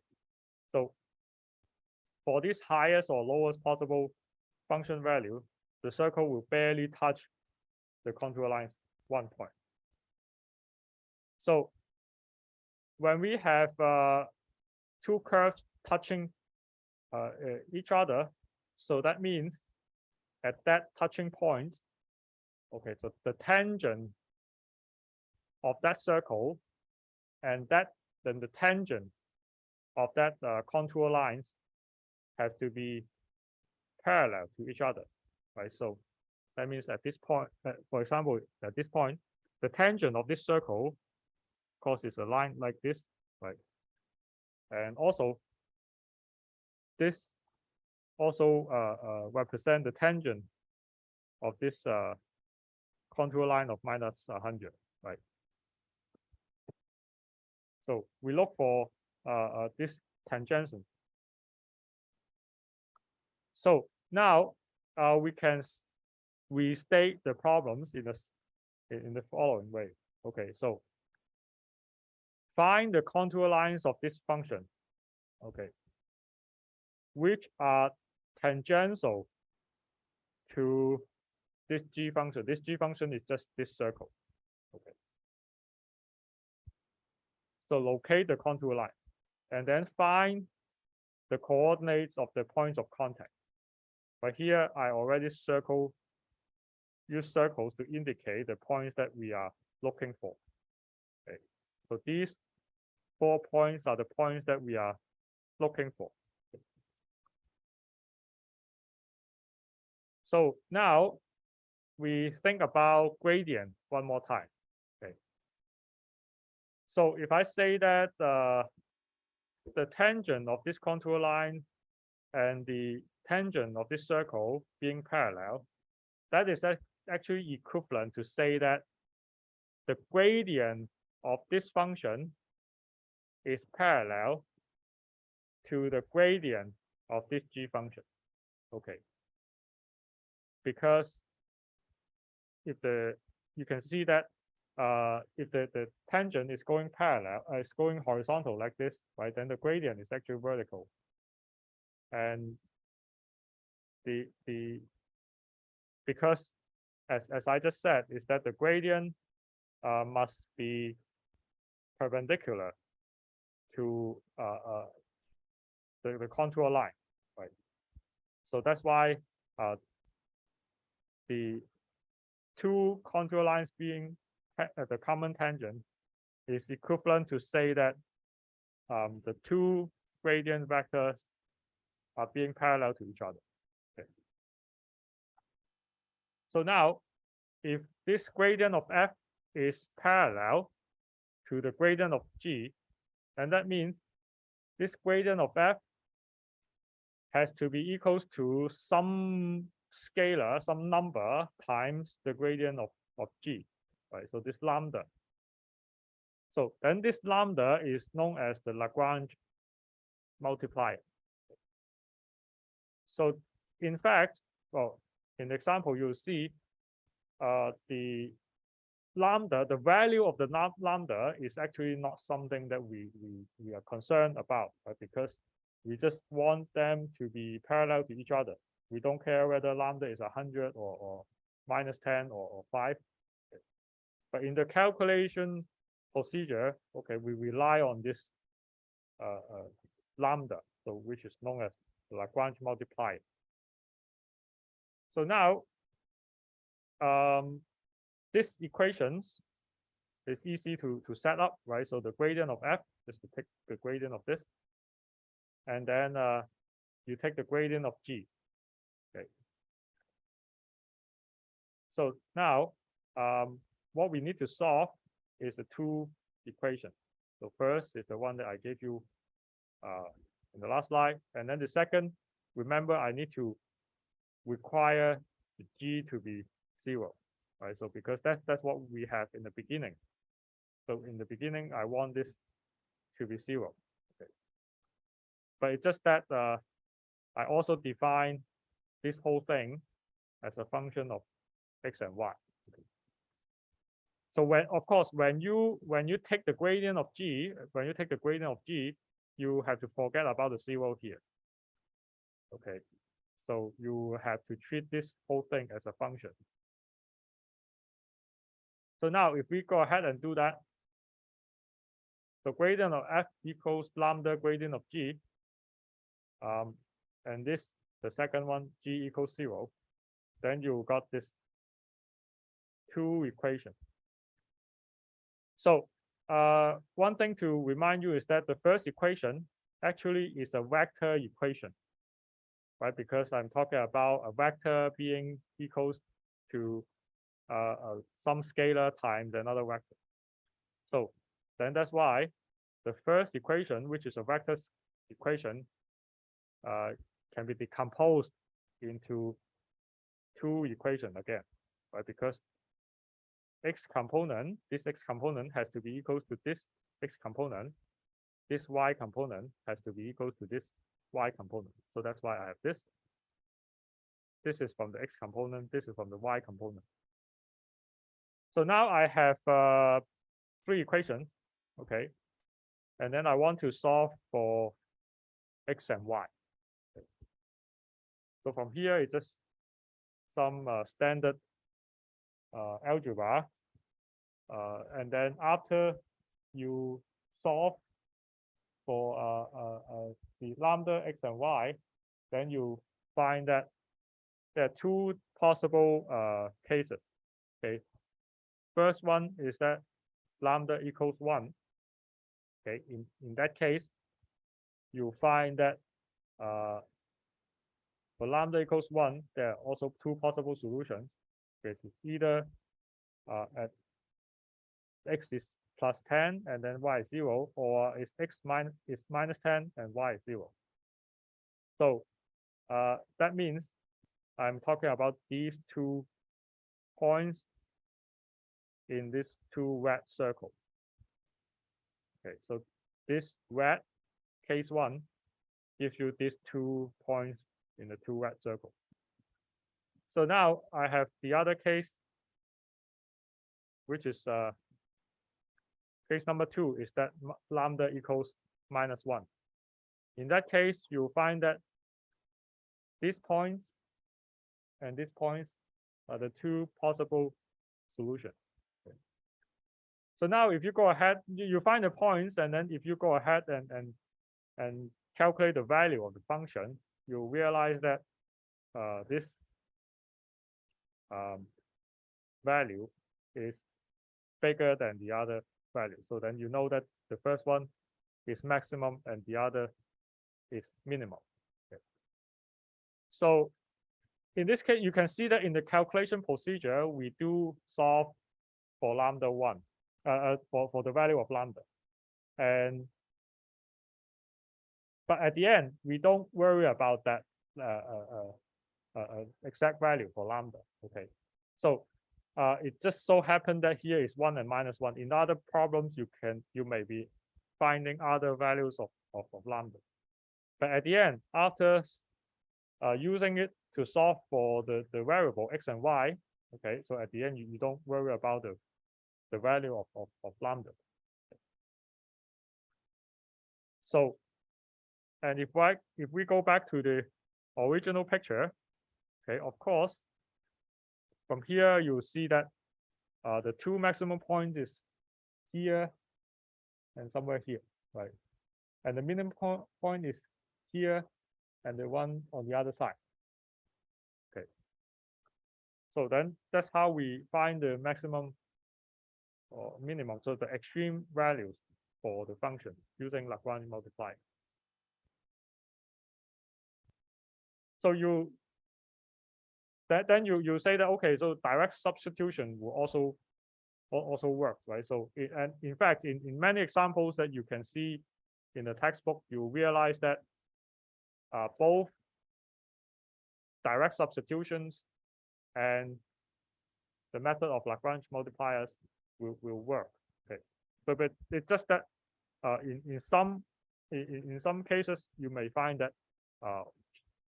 So for this highest or lowest possible function value, the circle will barely touch the contour lines 1 point. So when we have two curves touching each other, so that means at that touching point, okay, so the tangent of that circle and then the tangent of that contour lines have to be parallel to each other, right? So that means at this point, for example, at this point, the tangent of this circle, of course, is a line like this, right? And also, this also represent the tangent of this contour line of -100, right? So we look for this tangential. So now we can restate the problems in the following way. Okay, so find the contour lines of this function. Okay, which are tangential to this g function. This g function is just this circle. Okay. So locate the contour line and then find the coordinates of the points of contact. But here I already use circles to indicate the points that we are looking for. Okay. So these 4 points are the points that we are looking for. So now we think about gradient one more time. Okay. So if I say that the tangent of this contour line and the tangent of this circle being parallel, that is actually equivalent to say that the gradient of this function is parallel to the gradient of this g function. Okay. Because if you can see that if the tangent is going parallel, it's going horizontal like this, right? Then the gradient is actually vertical. And because as I just said, is that the gradient must be perpendicular to the contour line, right? So that's why the two contour lines being the common tangent is equivalent to say that the two gradient vectors are being parallel to each other. Okay. So now, if this gradient of f is parallel to the gradient of g, and that means this gradient of f has to be equals to some scalar, some number times the gradient of g, right? So this lambda. So then this lambda is known as the Lagrange multiplier. So in fact, well, in the example, you'll see the lambda, the value of the lambda is actually not something that we are concerned about, right? Because we just want them to be parallel to each other. We don't care whether lambda is 100 or -10 or 5. But in the calculation procedure, okay, we rely on this lambda, so which is known as the Lagrange multiplier. So now, these equations is easy to set up, right? So the gradient of f, just to take the gradient of this, and then you take the gradient of g. Okay. So now, what we need to solve is the two equations. So first is the one that I gave you in the last slide, and then the second, remember I need to require the g to be 0, right? So because that's what we have in the beginning. So in the beginning, I want this to be 0. Okay. But it's just that I also define this whole thing as a function of x and y. Okay. So of course, when you take the gradient of g, you have to forget about the 0 here. Okay. So you have to treat this whole thing as a function. So now if we go ahead and do that, the gradient of f equals lambda gradient of g, and this, the second one, g equals 0, then you got this two equations. So one thing to remind you is that the first equation actually is a vector equation, right? Because I'm talking about a vector being equals to some scalar times another vector. So then that's why the first equation, which is a vector equation, can be decomposed into two equations again, right? Because x component, this x component has to be equal to this x component. This y component has to be equal to this y component. So that's why I have this. This is from the x component. This is from the y component. So now I have three equations, okay? And then I want to solve for x and y. Okay. So from here, it's just some standard algebra. And then after you solve for the lambda x and y, then you find that there are two possible cases. Okay, first one is that lambda equals 1. Okay, in that case, you find that for lambda equals 1, there are also two possible solutions. Okay, so either at x is plus 10 and then y is 0, or is x minus 10 and y is 0. So that means I'm talking about these two points in this two red circle. Okay, so this red case 1 gives you these 2 points in the two red circle. So now I have the other case, which is case number 2 is that lambda equals -1. In that case, you'll find that these points and these points are the two possible solutions. Okay. So now if you go ahead, you find the points, and then if you go ahead and calculate the value of the function, you'll realize that this value is bigger than the other value. So then you know that the first one is maximum and the other is minimum. Okay. So in this case, you can see that in the calculation procedure, we do solve for lambda 1, for the value of lambda. But at the end, we don't worry about that exact value for lambda. Okay, so it just so happened that here is 1 and -1. In other problems, you may be finding other values of lambda. But at the end, after using it to solve for the variable x and y, okay, so at the end you don't worry about the value of lambda. So, and if we go back to the original picture, okay, of course, from here you'll see that the two maximum points is here and somewhere here, right? And the minimum point is here and the one on the other side. Okay. So then that's how we find the maximum or minimum, so the extreme values for the function using Lagrange multiplier. So you say that, okay, so direct substitution will also work, right? So and in fact, in many examples that you can see in the textbook, you realize that both direct substitutions and the method of Lagrange multipliers will work. Okay, so but it's just that in some cases you may find that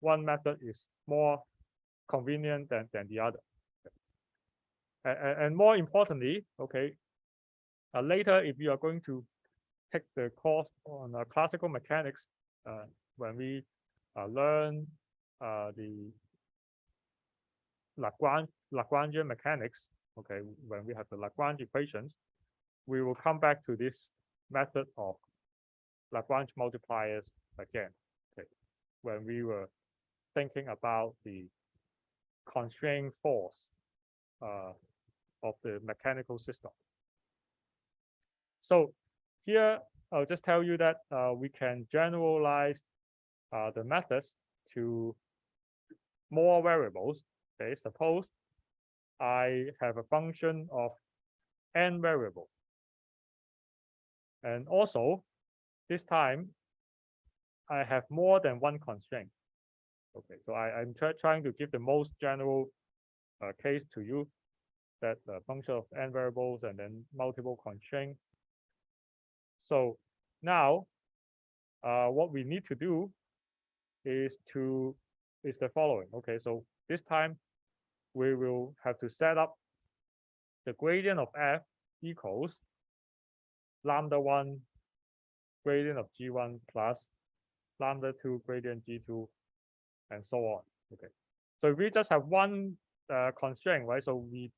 one method is more convenient than the other. And more importantly, okay, later if you are going to take the course on classical mechanics, when we learn the Lagrangian mechanics, okay, when we have the Lagrange equations, we will come back to this method of Lagrange multipliers again, okay, when we were thinking about the constraint force of the mechanical system. So here I'll just tell you that we can generalize the methods to more variables. Okay, suppose I have a function of n variables, and also this time I have more than one constraint. Okay, so I'm trying to give the most general case to you, that the function of n variables and then multiple constraints. So now what we need to do is the following. Okay, so this time we will have to set up the gradient of f equals lambda 1 gradient of g1 plus lambda 2 gradient g2 and so on. Okay, so if we just have one constraint, right? So we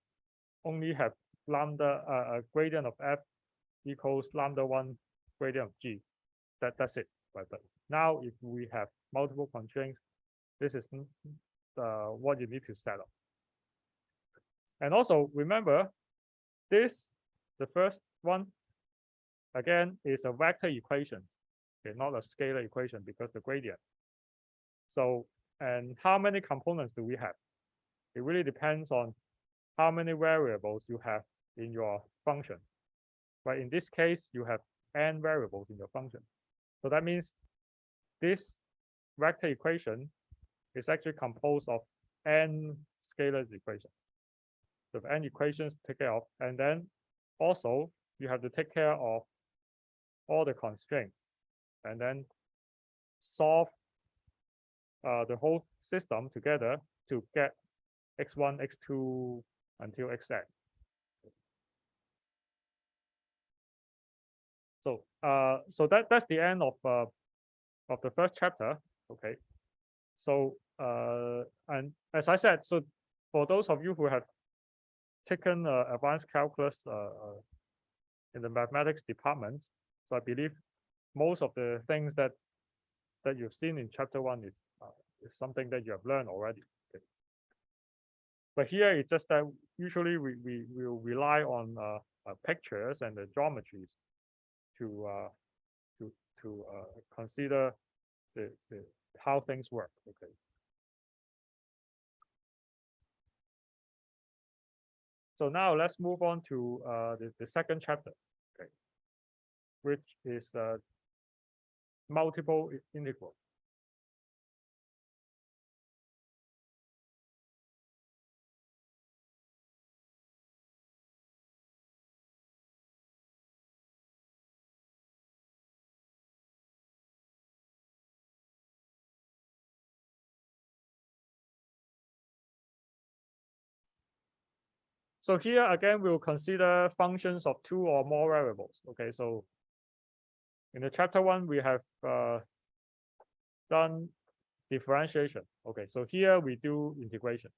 only have lambda gradient of f equals lambda 1 gradient of g. That's it, right? But now if we have multiple constraints, this is what you need to set up. And also remember, the first one again is a vector equation, okay, not a scalar equation, because the gradient. So, and how many components do we have? It really depends on how many variables you have in your function. Right? In this case, you have n variables in your function. So that means this vector equation is actually composed of n scalar equations. So n equations to take care of, and then also you have to take care of all the constraints, and then solve the whole system together to get x1, x2 until xn. So that's the end of the first chapter. Okay. So and as I said, so for those of you who have taken advanced calculus in the mathematics department, so I believe most of the things that you've seen in chapter 1 is something that you have learned already. Okay. But here it's just that usually we will rely on pictures and the geometries to consider the how things work. Okay. So now let's move on to the second chapter, okay, which is multiple integral. So here again, we'll consider functions of 2 or more variables. Okay, so in the chapter 1, we have done differentiation. Okay, so here we do integration.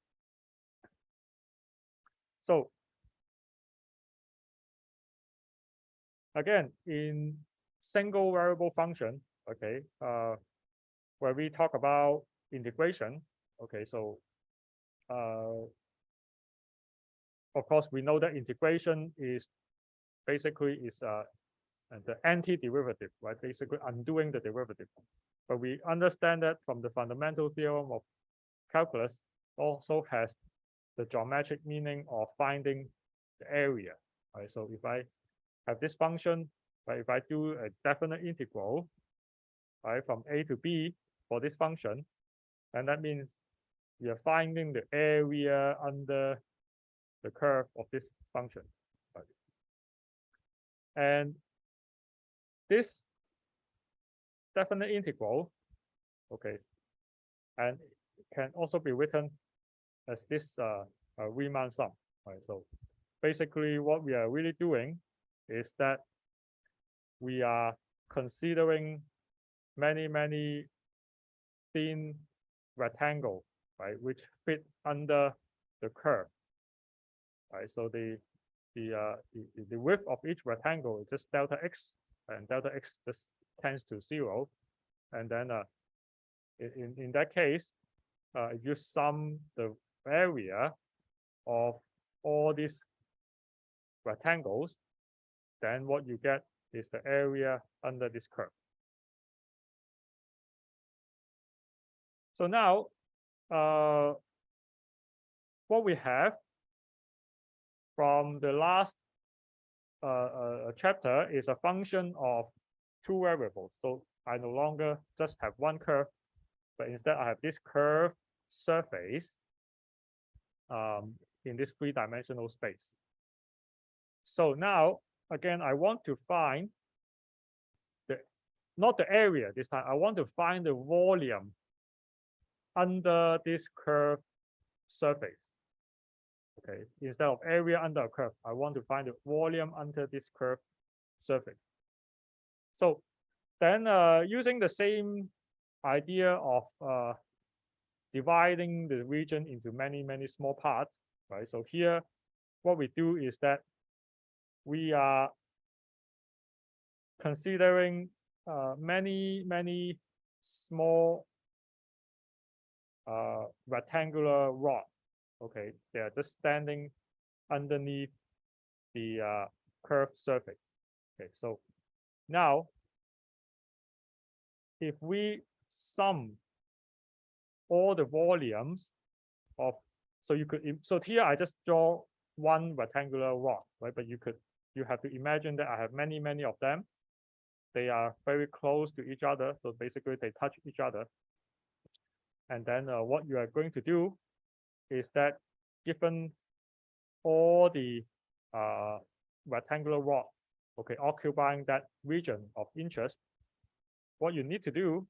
So again, in single variable function, okay, where we talk about integration, okay, so of course we know that integration is basically the anti-derivative, right? Basically undoing the derivative. But we understand that from the fundamental theorem of calculus also has the geometric meaning of finding the area. Right? So if I have this function, right, if I do a definite integral, right, from a to b for this function, and that means we are finding the area under the curve of this function. Right? And this definite integral, okay, and it can also be written as this Riemann sum. Right? So basically what we are really doing is that we are considering many thin rectangle, right, which fit under the curve. Right? So the width of each rectangle is just delta x, and delta x just tends to 0. And then in that case, if you sum the area of all these rectangles, then what you get is the area under this curve. So now, what we have from the last chapter is a function of 2 variables. So I no longer just have one curve, but instead I have this curved surface in this 3-dimensional space. So now, again, I want to find not the area this time. I want to find the volume under this curved surface. Okay, instead of area under a curve, I want to find the volume under this curved surface. So then using the same idea of dividing the region into many small parts, right? So here, what we do is that we are considering many small rectangular rods. Okay, they are just standing underneath the curved surface. Okay, so now if we sum all the volumes of, so you could, so here I just draw one rectangular rod, right? But you have to imagine that I have many of them. They are very close to each other, so basically they touch each other. And then what you are going to do is that given all the rectangular rod, okay, occupying that region of interest, what you need to do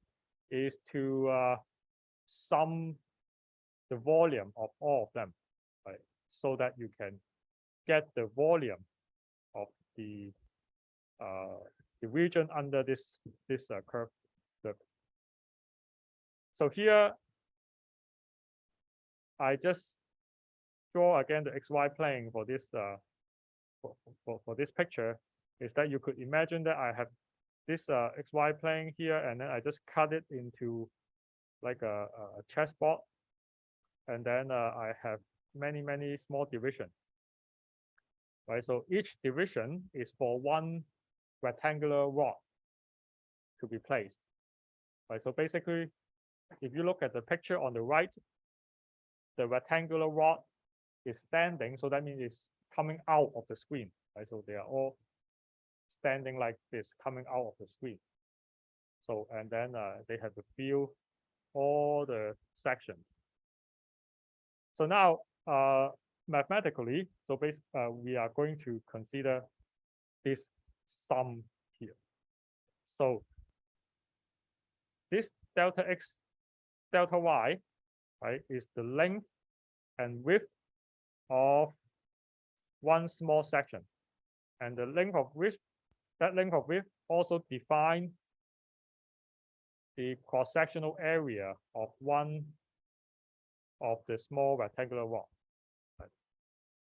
is to sum the volume of all of them, right? So that you can get the volume of the region under this curve. So here I just draw again the XY plane for this for this picture. Is that you could imagine that I have this XY plane here, and then I just cut it into like a chessboard, and then I have many small divisions. Right, so each division is for one rectangular rod to be placed. Right, so basically, if you look at the picture on the right, the rectangular rod is standing, so that means it's coming out of the screen. Right, so they are all standing like this, coming out of the screen. So, and then they have to fill all the sections. So now, mathematically, so we are going to consider this sum here. So this delta x, delta y, right, is the length and width of one small section, and the length of width, that length of width also define the cross-sectional area of one of the small rectangular rod. Right?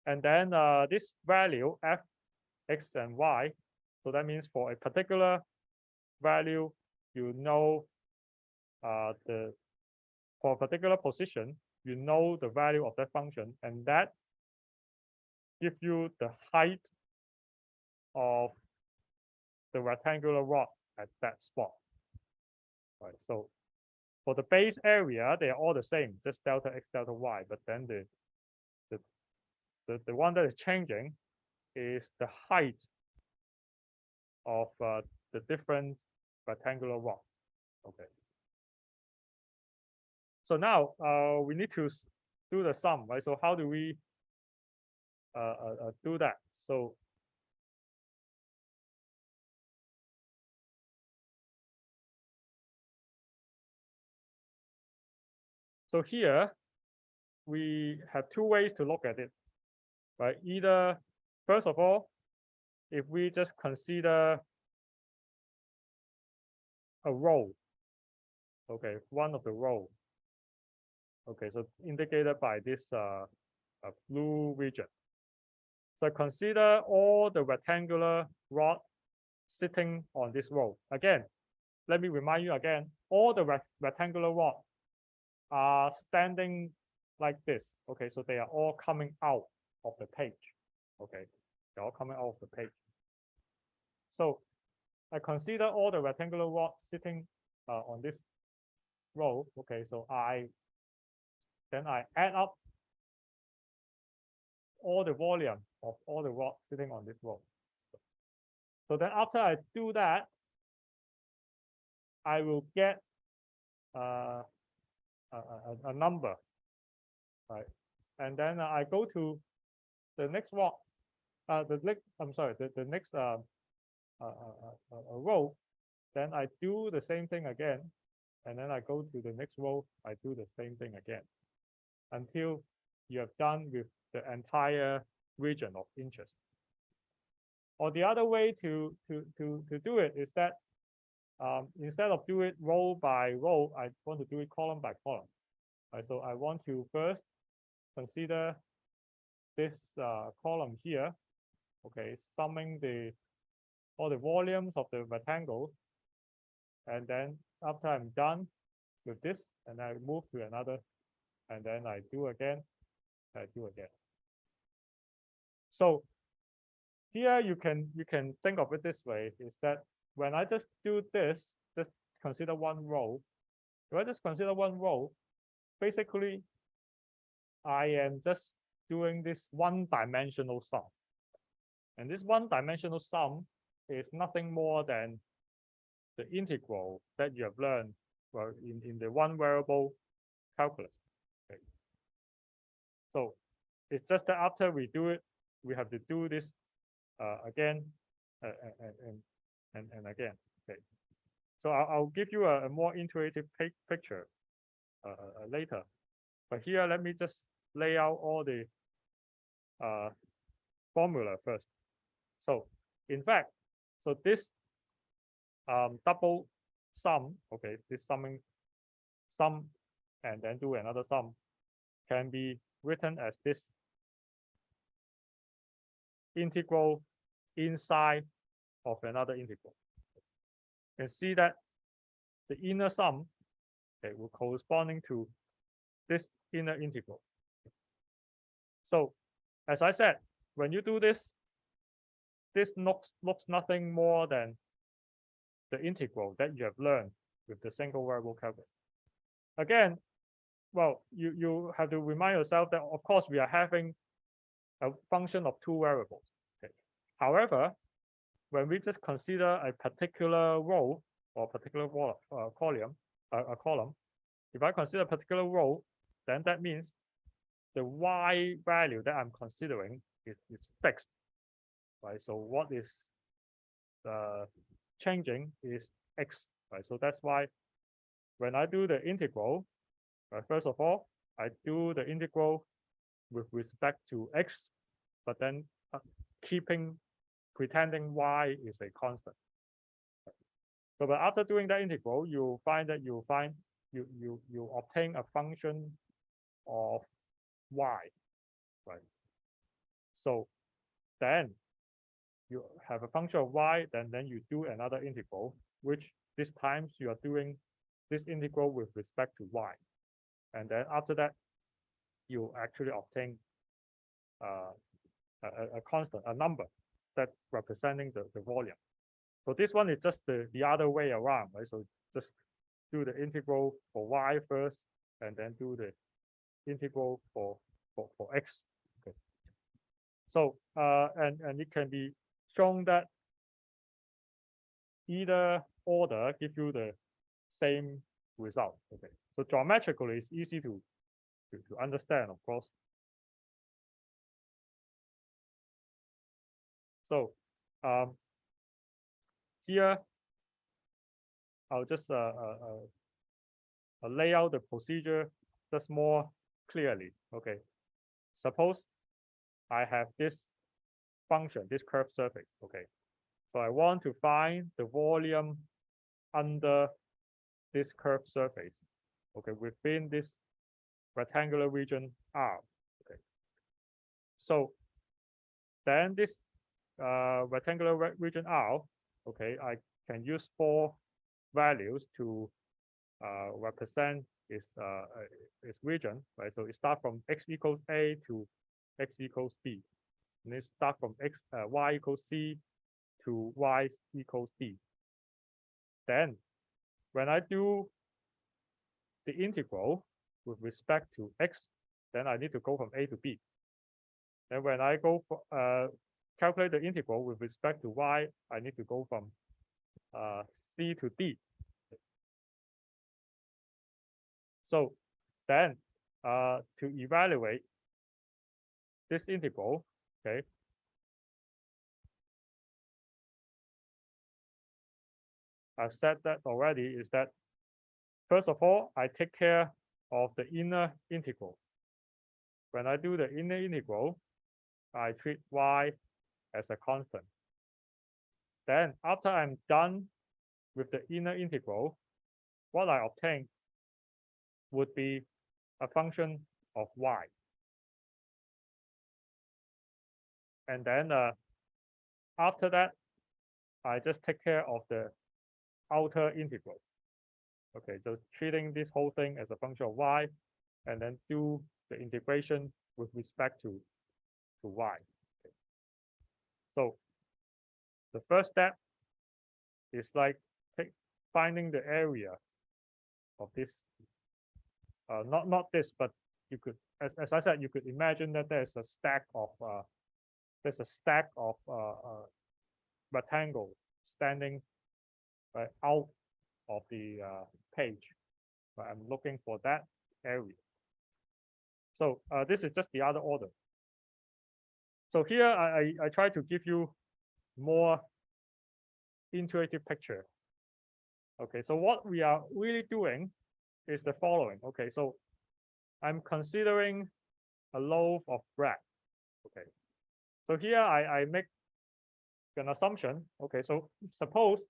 And then this value f, x, and y, so that means for a particular value, you know for a particular position, you know the value of that function, and that gives you the height of the rectangular rod at that spot. Right. So for the base area, they are all the same, just delta x, delta y. But then the one that is changing is the height of the different rectangular rods. Okay. So now we need to do the sum, right? So how do we do that? So here we have two ways to look at it, right? Either, first of all, if we just consider a row, okay, one of the row, okay, so indicated by this blue region. So consider all the rectangular rod sitting on this row. Again, let me remind you again, all the rectangular rods are standing like this. Okay, so they are all coming out of the page. Okay, they're all coming out of the page. So I consider all the rectangular rods sitting on this row. Okay, so then I add up all the volume of all the rods sitting on this row. So then after I do that, I will get a number, right? And then I go to the next rod, the next row. Then I do the same thing again, and then I go to the next row. I do the same thing again, until you have done with the entire region of interest. Or the other way to do it is that instead of do it row by row, I want to do it column by column. Right? So I want to first consider this column here, okay, summing all the volumes of the rectangle, and then after I'm done with this, and I move to another, and then I do again, I do again. So here you can think of it this way, is that when I just do this, just consider one row. If I just consider one row, basically I am just doing this one-dimensional sum. And this one-dimensional sum is nothing more than the integral that you have learned in the one variable calculus. Okay. So It's just that after we do it, we have to do this again and again. Okay. So I'll give you a more intuitive picture later. But here, let me just lay out all the formula first. So in fact, so this double sum, okay, this summing sum and then do another sum can be written as this integral inside of another integral. You can see that the inner sum, okay, will corresponding to this inner integral. So as I said, when you do this, this looks nothing more than the integral that you have learned with the single variable calculus. Again, well, you have to remind yourself that of course we are having a function of two variables. Okay. However, when we just consider a particular row or particular column, if I consider a particular row, then that means the y value that I'm considering is fixed, right? So what is changing is x, right? So that's why when I do the integral, first of all, I do the integral with respect to x, but then pretending y is a constant. So, but after doing that integral, you find that you obtain a function of y, right? So then you have a function of y, then you do another integral, which this time you are doing this integral with respect to y, and then after that you actually obtain a constant, a number that's representing the volume. So this one is just the other way around, right? So just do the integral for y first, and then do the integral for x. Okay. So and it can be shown that either order give you the same result. Okay. So geometrically, it's easy to understand, of course. So here I'll just lay out the procedure just more clearly. Okay. Suppose I have this function, this curved surface. Okay. So I want to find the volume under this curved surface. Okay, within this rectangular region R. Okay. So then this rectangular region R, okay, I can use 4 values to represent its region, right? So it starts from x equals a to x equals b, and it starts from y equals c to y equals d. Then when I do the integral with respect to x, then I need to go from a to b. And when I go for calculate the integral with respect to y, I need to go from c to d. So then to evaluate this integral, okay, I've said that already, is that first of all, I take care of the inner integral. When I do the inner integral, I treat y as a constant. Then after I'm done with the inner integral, what I obtain would be a function of y. And then after that, I just take care of the outer integral. Okay, so treating this whole thing as a function of y, and then do the integration with respect to y. Okay. So the first step is like finding the area of this. Not this, but you could, as I said, you could imagine that there's a stack of rectangle standing right out of the page. But I'm looking for that area. So this is just the other order. So here I try to give you more intuitive picture. Okay, so what we are really doing is the following. Okay, so I'm considering a loaf of bread. Okay, so here I make an assumption. Okay, so suppose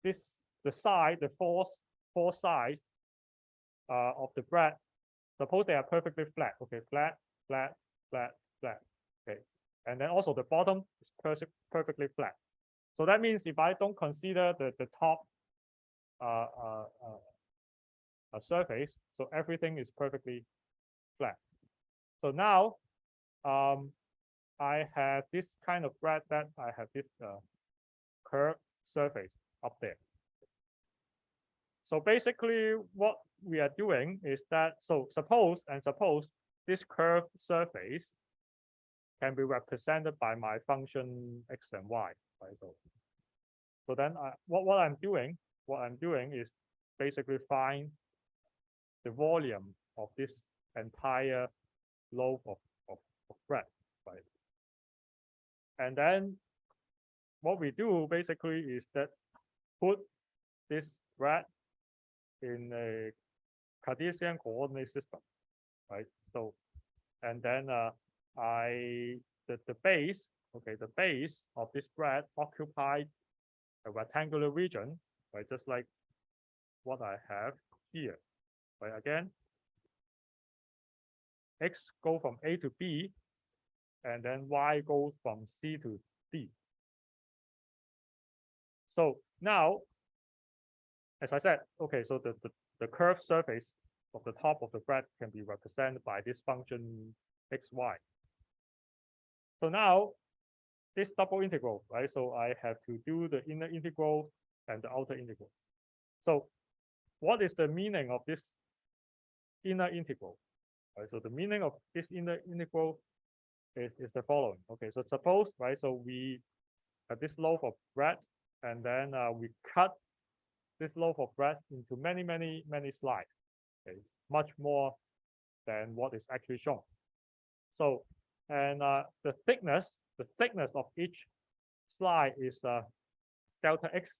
the four sides of the bread, suppose they are perfectly flat. Okay, flat, flat, flat, flat. Okay, and then also the bottom is perfectly flat. So that means if I don't consider the top surface, so everything is perfectly flat. So now I have this kind of bread that I have this curved surface up there. So basically what we are doing is that, so suppose this curved surface can be represented by my function x and y, right? So then what I'm doing is basically find the volume of this entire loaf of bread, right? And then what we do basically is that put this bread in a Cartesian coordinate system, right? So, and then the base, okay, the base of this bread occupied a rectangular region, right? Just like what I have here, right? Again, x go from A to B, and then y goes from C to D. So now, as I said, okay, so the curved surface of the top of the bread can be represented by this function xy. So now this double integral, right? So I have to do the inner integral and the outer integral. So what is the meaning of this inner integral? Right, so the meaning of this inner integral is the following. Okay, so suppose, right, so we have this loaf of bread, and then we cut this loaf of bread into many slices. Okay, much more than what is actually shown. So, and the thickness of each slice is delta x.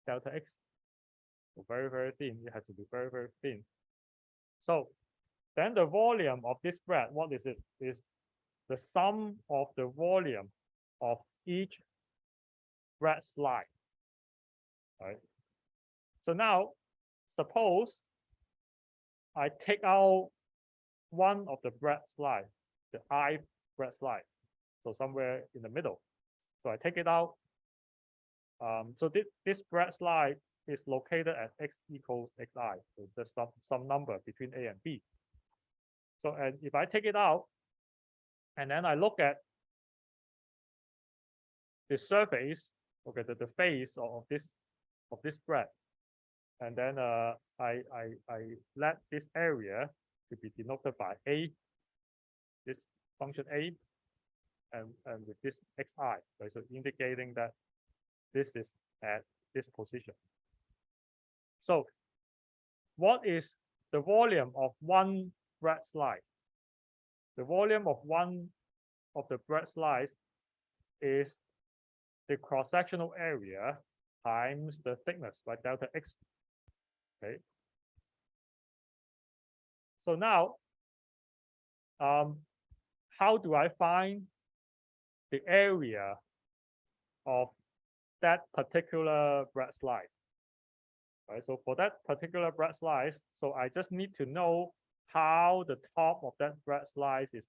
So very thin. It has to be very thin. So then the volume of this bread, what is it? Is the sum of the volume of each bread slice, right? So now, suppose I take out one of the bread slice, the I bread slice, so somewhere in the middle. So I take it out. So this bread slice is located at x equals xi. So there's some number between A and B. So and if I take it out, and then I look at the surface, okay, the face of this bread, and then I let this area to be denoted by A, this function A, and with this xi, right? So indicating that this is at this position. So what is the volume of one bread slice? The volume of one of the bread slice is the cross-sectional area times the thickness, by delta x. Okay. So now, how do I find the area of that particular bread slice? Right. So for that particular bread slice, so I just need to know how the top of that bread slice is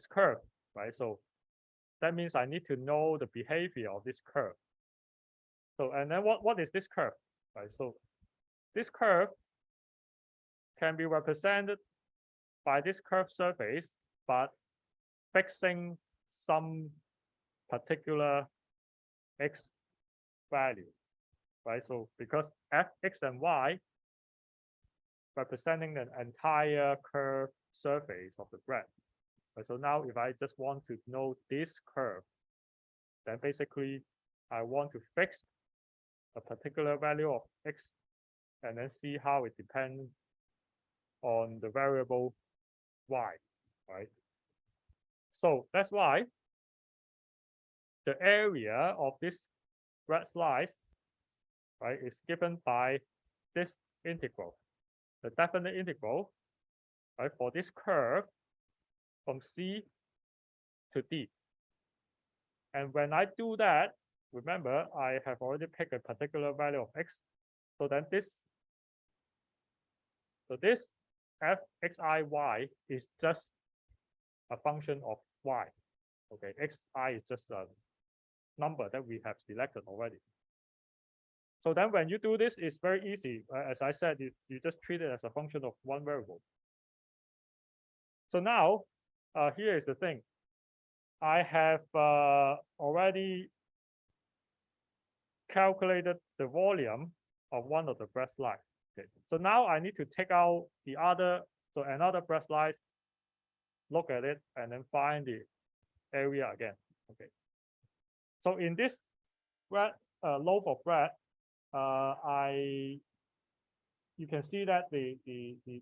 curved, right? So that means I need to know the behavior of this curve. So and then what is this curve, right? So this curve can be represented by this curved surface, but fixing some particular x value, right? So because f, x, and y representing the entire curved surface of the bread. Right? So now if I just want to know this curve, then basically I want to fix a particular value of x and then see how it depends on the variable y, right? So that's why the area of this red slice, right, is given by this integral, the definite integral, right, for this curve from C to D. And when I do that, remember, I have already picked a particular value of x. So then this fxiy is just a function of y. Okay, xi is just a number that we have selected already. So then when you do this, it's very easy. As I said, you just treat it as a function of one variable. So now, here is the thing. I have already calculated the volume of one of the bread slices. Okay. So now I need to take out the other, so another bread slice, look at it, and then find the area again. Okay. So in this bread, loaf of bread, you can see that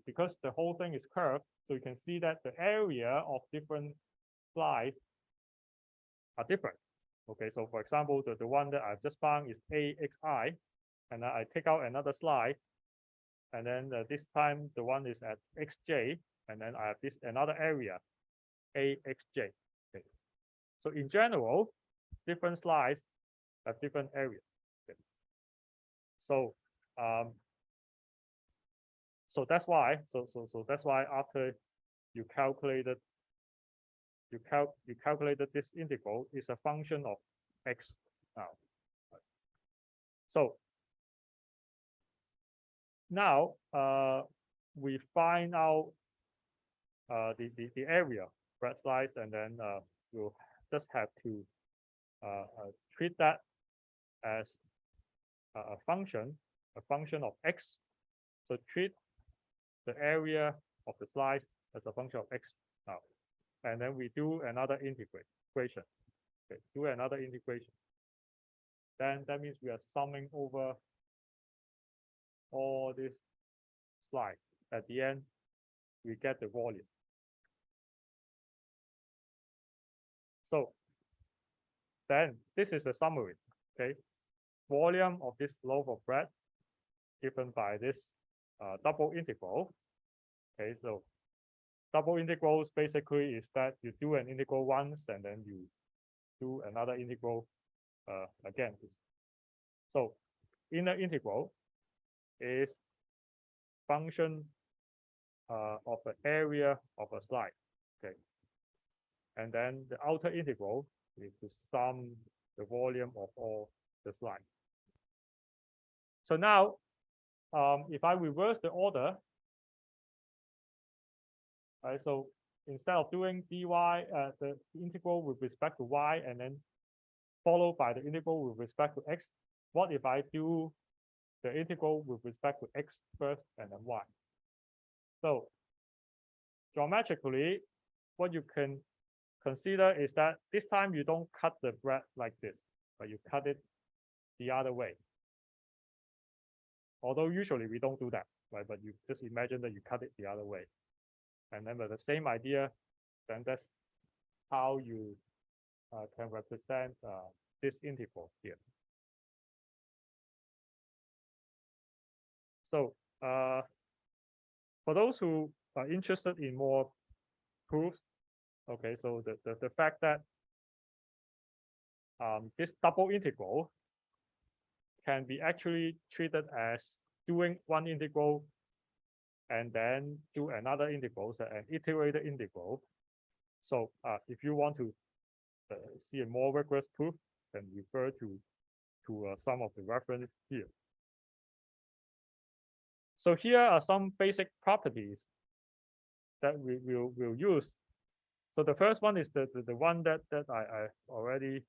because the whole thing is curved, so you can see that the area of different slices are different. Okay, so for example, the one that I've just found is AXI, and I take out another slide, and then this time the one is at XJ, and then I have this another area, AXJ. Okay. So in general, different slides have different areas. Okay. So so that's why that's why after you calculated this integral is a function of x now. So now we find out the area bread slice, and then we'll just have to treat that as a function of x. So treat the area of the slice as a function of x now, and then we do another integration. Okay, do another integration. Then that means we are summing over all these slides. At the end, we get the volume. So then this is a summary. Okay, volume of this loaf of bread given by this double integral. Okay, so double integrals basically is that you do an integral once and then you do another integral again. So inner integral is function of the area of a slide. Okay, and then the outer integral is to sum the volume of all the slides. So now, if I reverse the order, right? So instead of doing dy, the integral with respect to y, and then followed by the integral with respect to x, what if I do the integral with respect to x first and then y? So geometrically, what you can consider is that this time you don't cut the bread like this, but you cut it the other way. Although usually we don't do that, right? But you just imagine that you cut it the other way. And then with the same idea, then that's how you can represent this integral here. So for those who are interested in more proofs, okay, so the fact that this double integral can be actually treated as doing one integral and then do another integral, so an iterated integral. So if you want to see a more rigorous proof, then refer to some of the references here. So here are some basic properties that we will use. So the first one is the one that I've already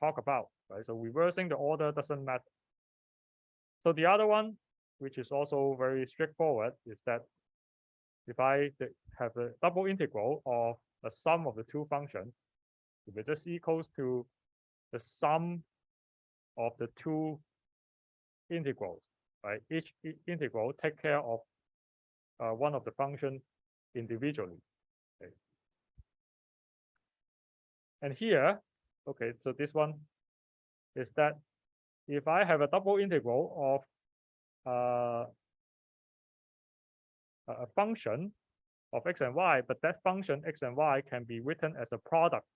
talked about, right? So reversing the order doesn't matter. So the other one, which is also very straightforward, is that if I have a double integral of the sum of the two functions, if it just equals to the sum of the two integrals, right? Each integral take care of one of the functions individually. Okay. And here, okay, so this one is that if I have a double integral of a function of x and y, but that function x and y can be written as a product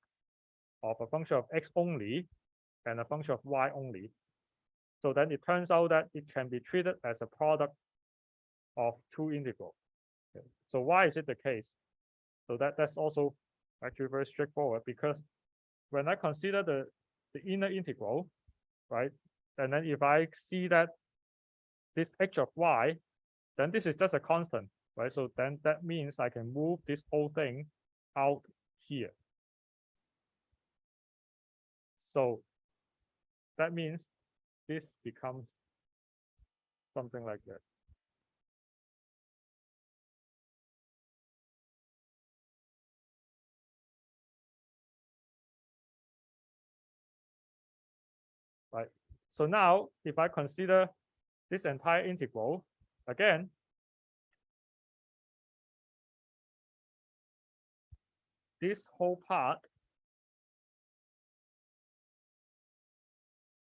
of a function of x only and a function of y only. So then it turns out that it can be treated as a product of two integrals. Okay. So why is it the case? So that's also actually very straightforward, because when I consider the inner integral, right, and then if I see that this h of y, then this is just a constant, right? So then that means I can move this whole thing out here. So that means this becomes something like that. Right. So now if I consider this entire integral, again, this whole part,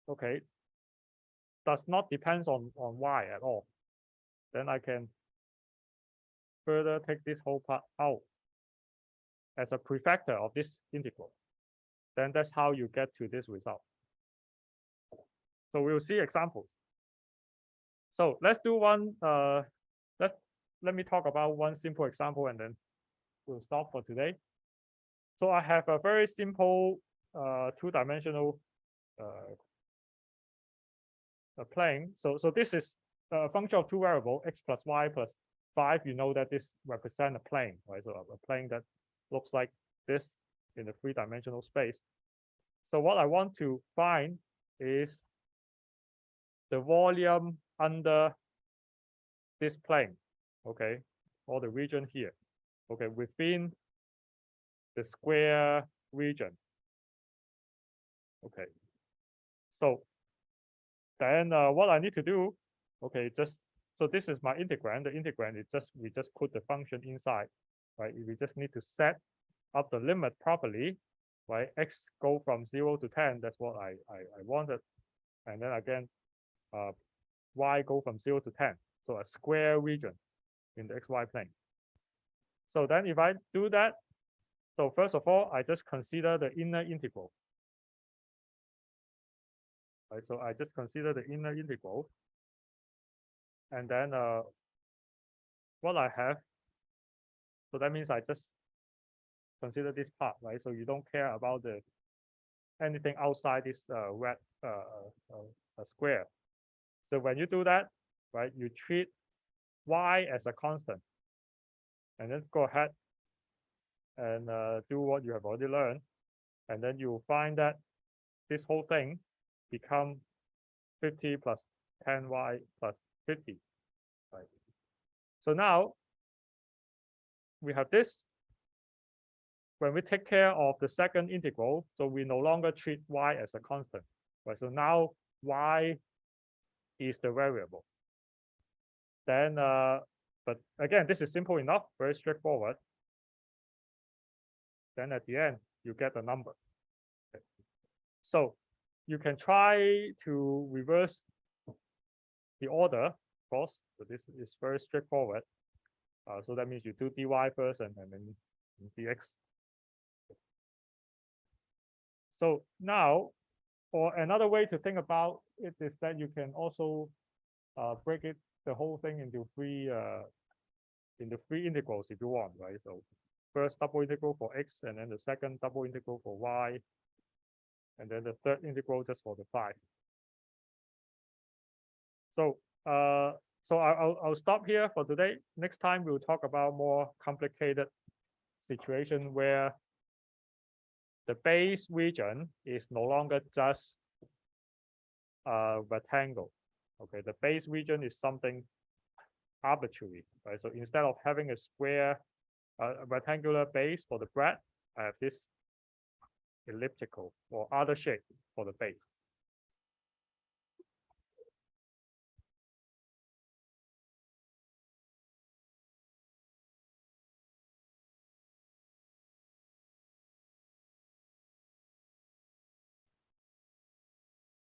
okay, does not depend on y at all. Then I can further take this whole part out as a prefactor of this integral. Then that's how you get to this result. So we'll see examples. So let's do one. Let me talk about one simple example, and then we'll stop for today. So I have a very simple two-dimensional plane. So this is a function of two variables, x plus y plus 5. You know that this represents a plane, right? So a plane that looks like this in the three-dimensional space. So what I want to find is the volume under this plane, okay, or the region here, okay, within the square region. Okay, so then what I need to do, okay, so this is my integrand. The integrand is we just put the function inside, right? We just need to set up the limit properly, right? X go from 0 to 10. That's what I wanted, and then again, y go from 0 to 10. So a square region in the xy plane. So then if I do that, so first of all, I just consider the inner integral. Right, so I just consider the inner integral. And then what I have, so that means I just consider this part, right? So you don't care about anything outside this red square. So when you do that, right, you treat y as a constant, and then go ahead and do what you have already learned, and then you find that this whole thing become 50 plus 10y plus 50, right? So now we have this. When we take care of the second integral, so we no longer treat y as a constant, right? So now y is the variable. Then, but again, this is simple enough, very straightforward. Then at the end, you get a number. Okay. So you can try to reverse the order, of course. So this is very straightforward. So that means you do dy first and then dx. So now, or another way to think about it is that you can also break the whole thing into three integrals if you want, right? So first double integral for x, and then the second double integral for y, and then the third integral just for the 5. So I'll stop here for today. Next time we'll talk about more complicated situation where the base region is no longer just a rectangle. Okay, the base region is something arbitrary, right? So instead of having a square, a rectangular base for the breadth, I have this elliptical or other shape for the base.